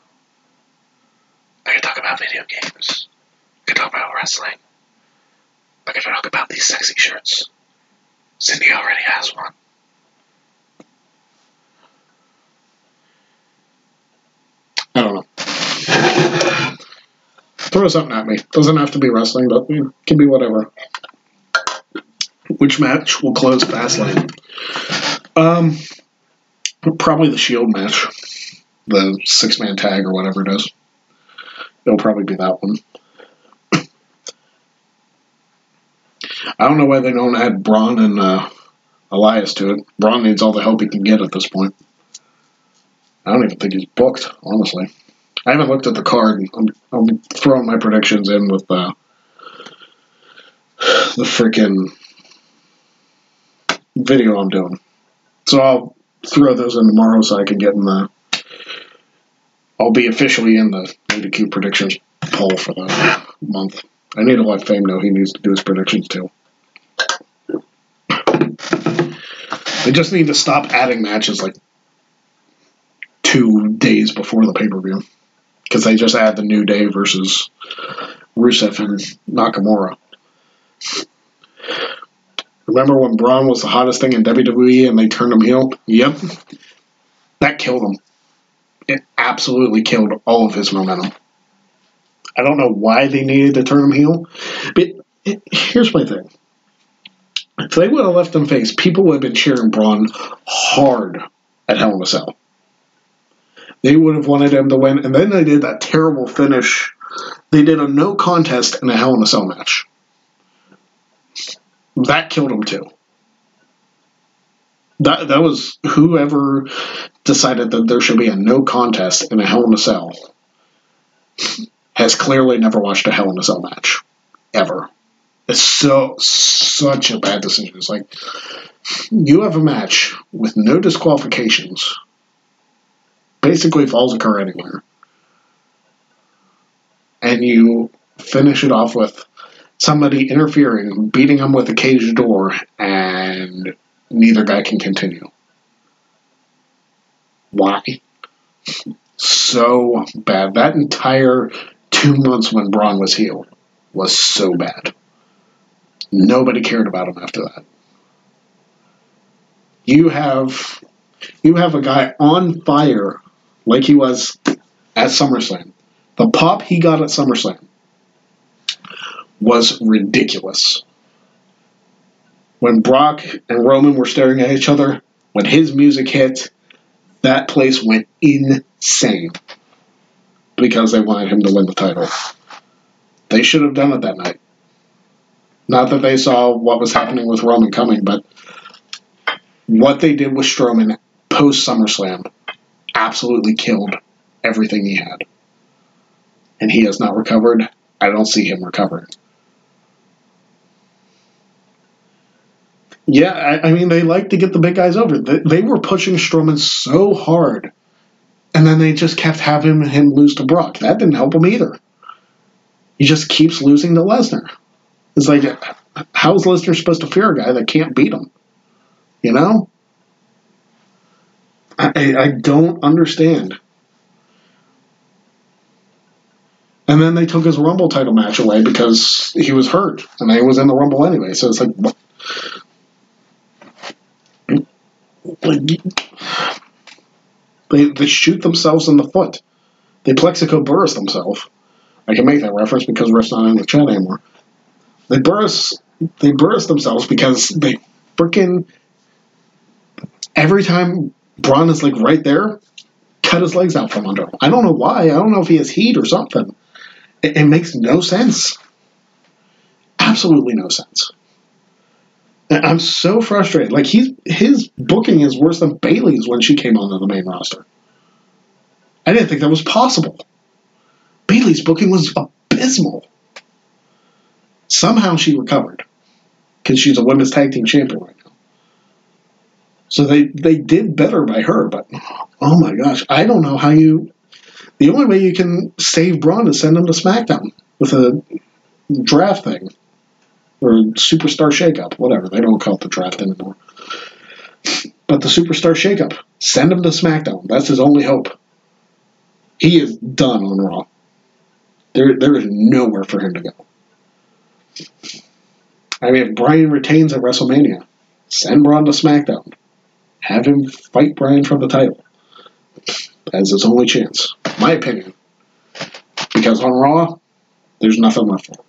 I can talk about video games. I can talk about wrestling. I can talk about these sexy shirts. Cindy already has one. I don't know. Throw something at me. Doesn't have to be wrestling, but it can be whatever. Which match will close Fastlane? Probably the Shield match. The 6-man tag or whatever it is. It'll probably be that one. I don't know why they don't add Braun and Elias to it. Braun needs all the help he can get at this point. I don't even think he's booked, honestly. I haven't looked at the card. I'm throwing my predictions in with the freaking video I'm doing. So I'll throw those in tomorrow so I can get in I'll be officially in the NoDQ predictions poll for the month. I need to let Fame know he needs to do his predictions too. They just need to stop adding matches like 2 days before the pay-per-view. Because they just add the New Day versus Rusev and Nakamura. Remember when Braun was the hottest thing in WWE and they turned him heel? Yep. That killed him. It absolutely killed all of his momentum. I don't know why they needed to turn him heel, but here's my thing. If they would have left him face, people would have been cheering Braun hard at Hell in a Cell. They would have wanted him to win, and then they did that terrible finish. They did a no contest in a Hell in a Cell match. That killed him too. That was whoever decided that there should be a no contest in a Hell in a Cell has clearly never watched a Hell in a Cell match. Ever. It's such a bad decision. It's like, you have a match with no disqualifications. Basically, falls occur anywhere. And you finish it off with somebody interfering, beating them with a cage door, and neither guy can continue. Why? So bad. That entire 2 months when Braun was heel was so bad. Nobody cared about him after that. You have a guy on fire like he was at SummerSlam. The pop he got at SummerSlam was ridiculous. When Brock and Roman were staring at each other, when his music hit, that place went insane because they wanted him to win the title. They should have done it that night. Not that they saw what was happening with Roman coming, but what they did with Strowman post SummerSlam absolutely killed everything he had. And he has not recovered. I don't see him recovering. Yeah, I mean, they like to get the big guys over. They were pushing Strowman so hard, and then they just kept having him lose to Brock. That didn't help him either. He just keeps losing to Lesnar. It's like, how is Lesnar supposed to fear a guy that can't beat him? You know? I don't understand. And then they took his Rumble title match away because he was hurt, and he was in the Rumble anyway. So it's like, what? They shoot themselves in the foot. They Plexico Burris themselves. I can make that reference because Riff's not in the chat anymore. They burris themselves because they freaking, every time Braun is like right there, cut his legs out from under him. I don't know why. I don't know if he has heat or something. It makes no sense. Absolutely no sense. And I'm so frustrated. Like, his booking is worse than Bayley's when she came onto the main roster. I didn't think that was possible. Bayley's booking was abysmal. Somehow she recovered because she's a women's tag team champion right now. So they did better by her, but oh my gosh, I don't know how you. The only way you can save Braun is send him to SmackDown with a draft thing or Superstar Shakeup, whatever. They don't call it the draft anymore. But the Superstar Shakeup, send him to SmackDown. That's his only hope. He is done on Raw. There is nowhere for him to go. I mean, if Bryan retains at WrestleMania, send Braun to SmackDown. Have him fight Bryan for the title. That's his only chance. My opinion. Because on Raw, there's nothing left for him.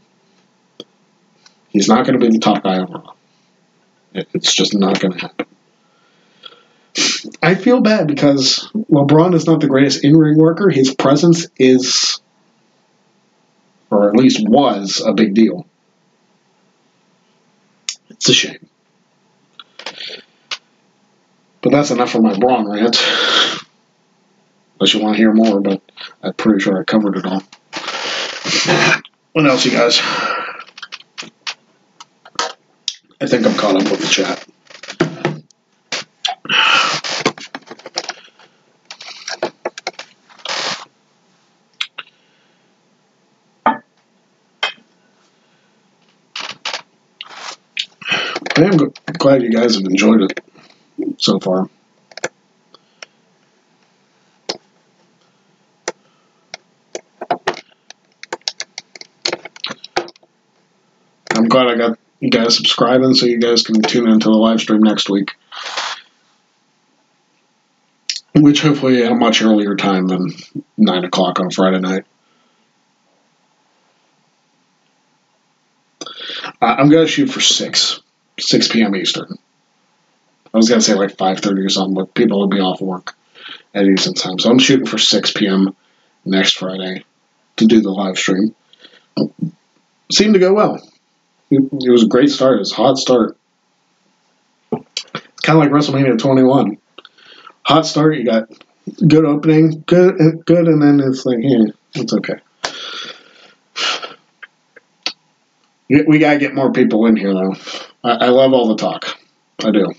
He's not going to be the top guy on Raw. It's just not going to happen. I feel bad because while Braun is not the greatest in-ring worker, his presence is, or at least was, a big deal. It's a shame. But that's enough for my Braun rant. Unless you want to hear more, but I'm pretty sure I covered it all. What else, you guys? I think I'm caught up with the chat. I am glad you guys have enjoyed it so far. I'm glad I got you guys subscribing so you guys can tune into the live stream next week. which hopefully at a much earlier time than 9 o'clock on Friday night. I'm going to shoot for 6 p.m. Eastern. I was going to say like 5:30 or something, but people will be off work at Eastern time. So I'm shooting for 6 p.m. next Friday to do the live stream. Seemed to go well. It was a great start. It was a hot start. It's kind of like WrestleMania 21. Hot start, you got good opening, good, and then it's like, yeah, it's okay. We got to get more people in here, though. I love all the talk. I do.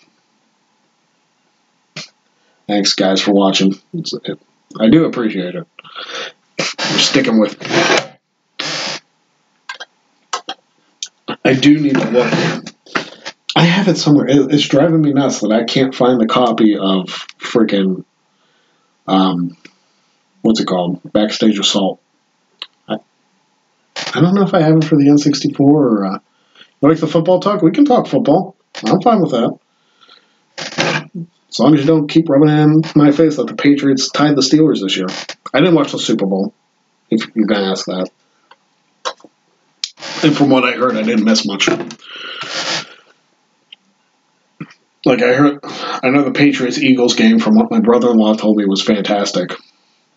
Thanks, guys, for watching. I do appreciate it. You're sticking with me. I do need to look. I have it somewhere. It's driving me nuts that I can't find the copy of freaking, what's it called? Backstage Assault. I don't know if I have it for the N64 or, like the football talk. We can talk football. I'm fine with that. As long as you don't keep rubbing it in my face that the Patriots tied the Steelers this year. I didn't watch the Super Bowl, if you're going to ask that. And from what I heard, I didn't miss much. Like I know the Patriots-Eagles game from what my brother-in-law told me was fantastic.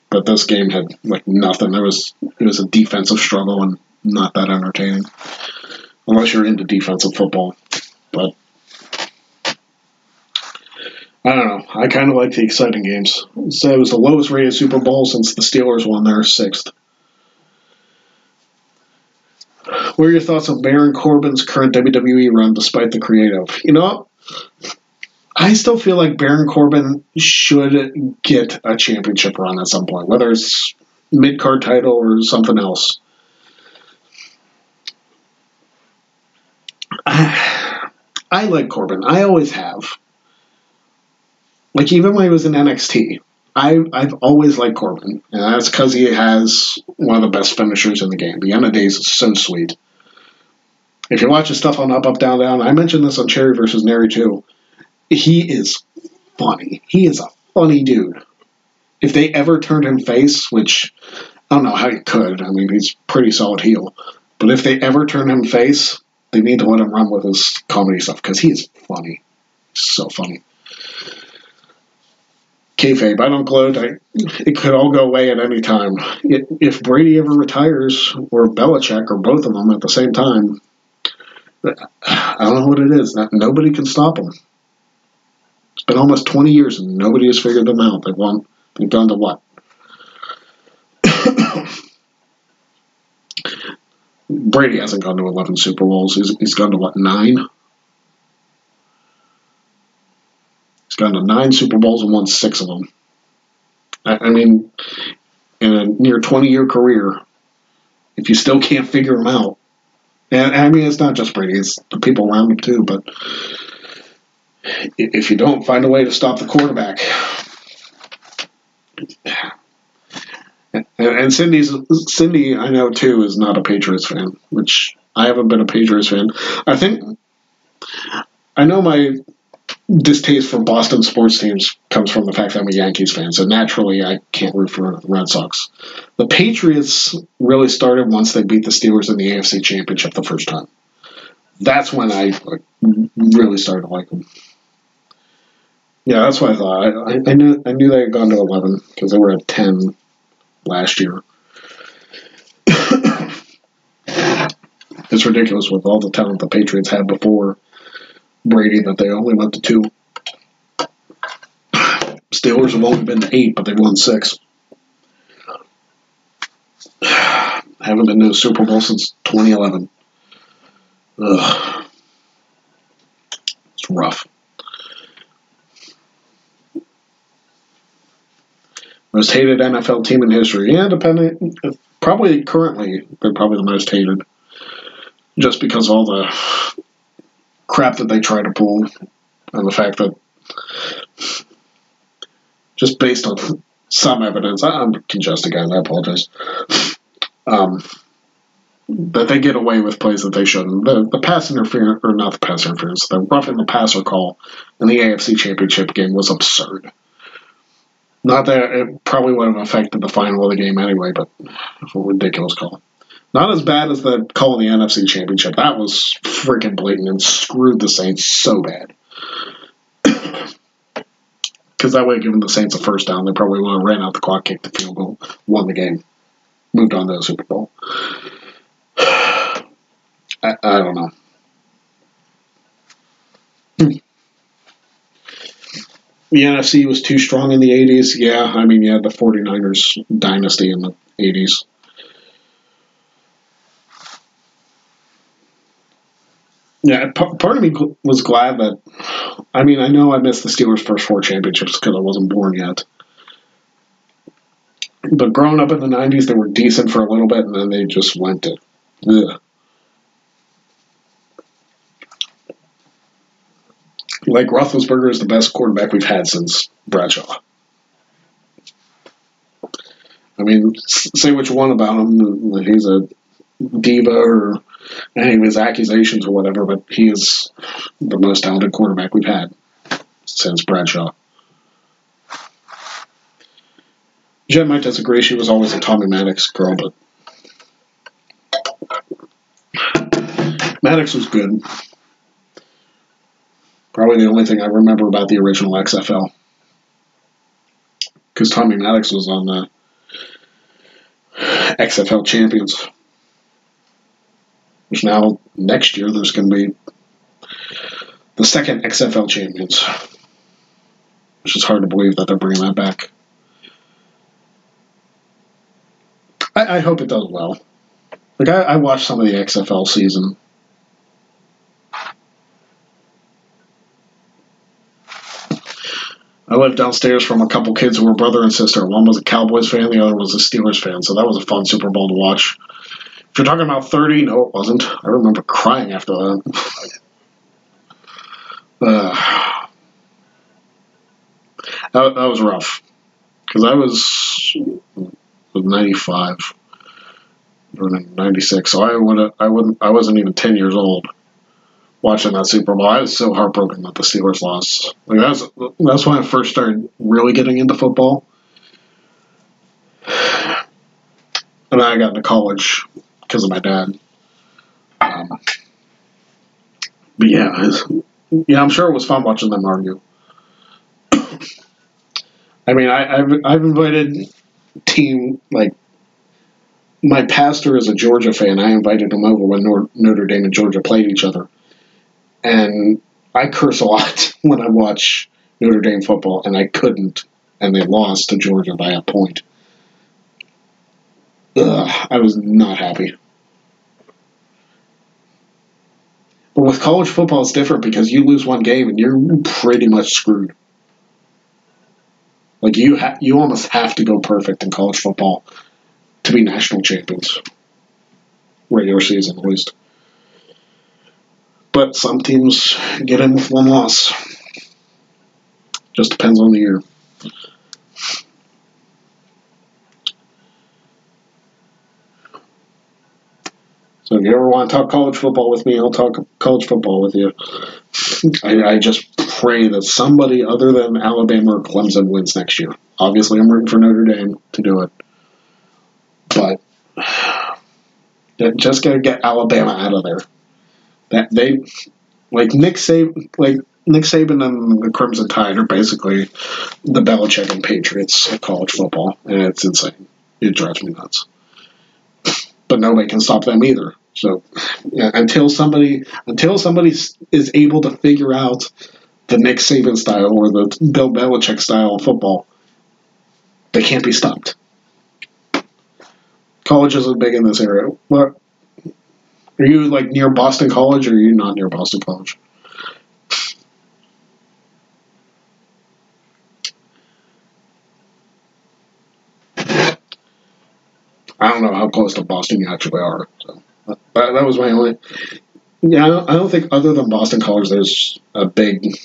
But this game had like nothing. It was a defensive struggle and not that entertaining. Unless you're into defensive football. But I don't know. I kind of like the exciting games. So it was the lowest rated Super Bowl since the Steelers won their 6th. What are your thoughts on Baron Corbin's current WWE run despite the creative? You know, I still feel like Baron Corbin should get a championship run at some point, whether it's mid-card title or something else. I like Corbin. I always have. Like, even when he was in NXT, I've always liked Corbin. And that's because he has one of the best finishers in the game. The end of days is so sweet. If you watch his stuff on Up, Up, Down, Down, I mentioned this on Cherry vs. Neri too. He is funny. He is a funny dude. If they ever turned him face, which I don't know how you could. I mean, he's pretty solid heel. But if they ever turn him face, they need to let him run with his comedy stuff because he is funny. So funny. Kayfabe, I don't gloat. It could all go away at any time. If Brady ever retires, or Belichick, or both of them at the same time, I don't know what it is. Nobody can stop them. It's been almost 20 years and nobody has figured them out. They've gone to what? Brady hasn't gone to 11 Super Bowls. He's gone to what, 9? He's gone to 9 Super Bowls and won 6 of them. I mean, in a near 20-year career, if you still can't figure them out, and I mean, it's not just Brady, it's the people around him too, but if you don't find a way to stop the quarterback. And Cindy, I know too, is not a Patriots fan, which I haven't been a Patriots fan. I know my distaste for Boston sports teams comes from the fact that I'm a Yankees fan, so naturally I can't root for the Red Sox. The Patriots really started once they beat the Steelers in the AFC Championship the first time. That's when I really started to like them. Yeah, that's what I thought. I knew they had gone to 11 because they were at 10 last year. It's ridiculous with all the talent the Patriots had before Brady that they only went to 2. Steelers have only been to 8, but they've won 6. Haven't been to a Super Bowl since 2011. Ugh. It's rough. Most hated NFL team in history. Yeah, probably currently, they're probably the most hated. Just because of all the crap that they try to pull. And the fact that, just based on some evidence, I'm congested, guys, I apologize. That they get away with plays that they shouldn't. The pass interference, or not the pass interference, the roughing the passer call in the AFC Championship game was absurd. Not that it probably would have affected the final of the game anyway, but a ridiculous call. Not as bad as the call in the NFC Championship. That was freaking blatant and screwed the Saints so bad. Because that would have given the Saints a first down. They probably would have ran out the clock, kicked the field goal, won the game, moved on to the Super Bowl. I don't know. The NFC was too strong in the 80s. Yeah, I mean, you had the 49ers dynasty in the 80s. Yeah, part of me was glad that, I mean, I know I missed the Steelers' first 4 championships because I wasn't born yet. But growing up in the 90s, they were decent for a little bit, and then they just went to, ugh. Like, Roethlisberger is the best quarterback we've had since Bradshaw. I mean, say what you want about him. He's a diva or any of his accusations or whatever, but he is the most talented quarterback we've had since Bradshaw. Jen might disagree. She was always a Tommy Maddox girl, but Maddox was good. Probably the only thing I remember about the original XFL. Because Tommy Maddox was on the XFL champions. Which now, next year, there's going to be the second XFL champions. Which is hard to believe that they're bringing that back. I hope it does well. Like, I watched some of the XFL season. I lived downstairs from a couple kids who were brother and sister. One was a Cowboys fan, the other was a Steelers fan, so that was a fun Super Bowl to watch. If you're talking about 30, no, it wasn't. I remember crying after that. That was rough. Because I was 95 or 96, so I wasn't even 10 years old watching that Super Bowl. I was so heartbroken that the Steelers lost. Like, that's when I first started really getting into football. And then I got into college because of my dad. But yeah, I'm sure it was fun watching them argue. I mean, I've invited team, like, my pastor is a Georgia fan. I invited him over when Notre Dame and Georgia played each other. And I curse a lot when I watch Notre Dame football, and I couldn't, and they lost to Georgia by a point. I was not happy. But with college football, it's different because you lose one game and you're pretty much screwed. Like, you almost have to go perfect in college football to be national champions. Regular season, at least. But some teams get in with one loss. Just depends on the year. So if you ever want to talk college football with me, I'll talk college football with you. I just pray that somebody other than Alabama or Clemson wins next year. Obviously, I'm rooting for Notre Dame to do it. But just got to get Alabama out of there. That they, like Nick Saban and the Crimson Tide are basically the Belichick and Patriots of college football, and it's insane. It drives me nuts. But nobody can stop them either. So yeah, until somebody is able to figure out the Nick Saban style or the Bill Belichick style of football, they can't be stopped. College isn't big in this area. What? Are you like near Boston College, or are you not near Boston College? I don't know how close to Boston you actually are. So that was my only. Yeah, I don't think other than Boston College, there's a big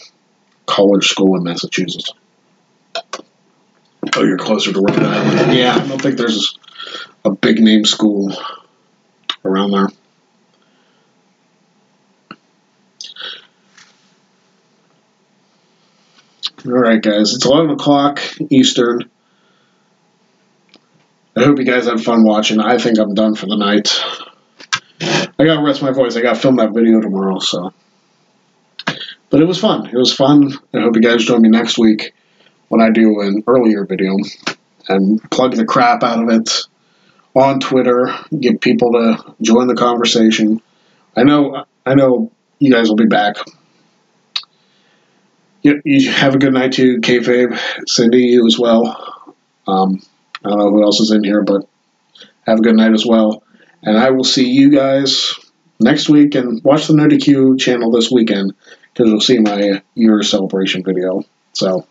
college school in Massachusetts. Oh, you're closer to Rhode Island. Yeah, I don't think there's a big name school around there. All right, guys. It's 11 o'clock Eastern. I hope you guys had fun watching. I think I'm done for the night. I got to rest my voice. I got to film that video tomorrow, so. But it was fun. It was fun. I hope you guys join me next week when I do an earlier video and plug the crap out of it on Twitter, get people to join the conversation. I know you guys will be back. You have a good night too, Kayfabe. Cindy, you as well. I don't know who else is in here, but have a good night as well. And I will see you guys next week, and watch the Nerdy Q channel this weekend because you'll see my year celebration video. So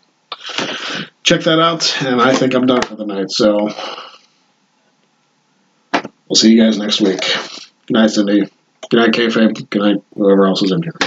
check that out, and I think I'm done for the night. So we'll see you guys next week. Good night, Cindy. Good night, Kayfabe. Good night, whoever else is in here.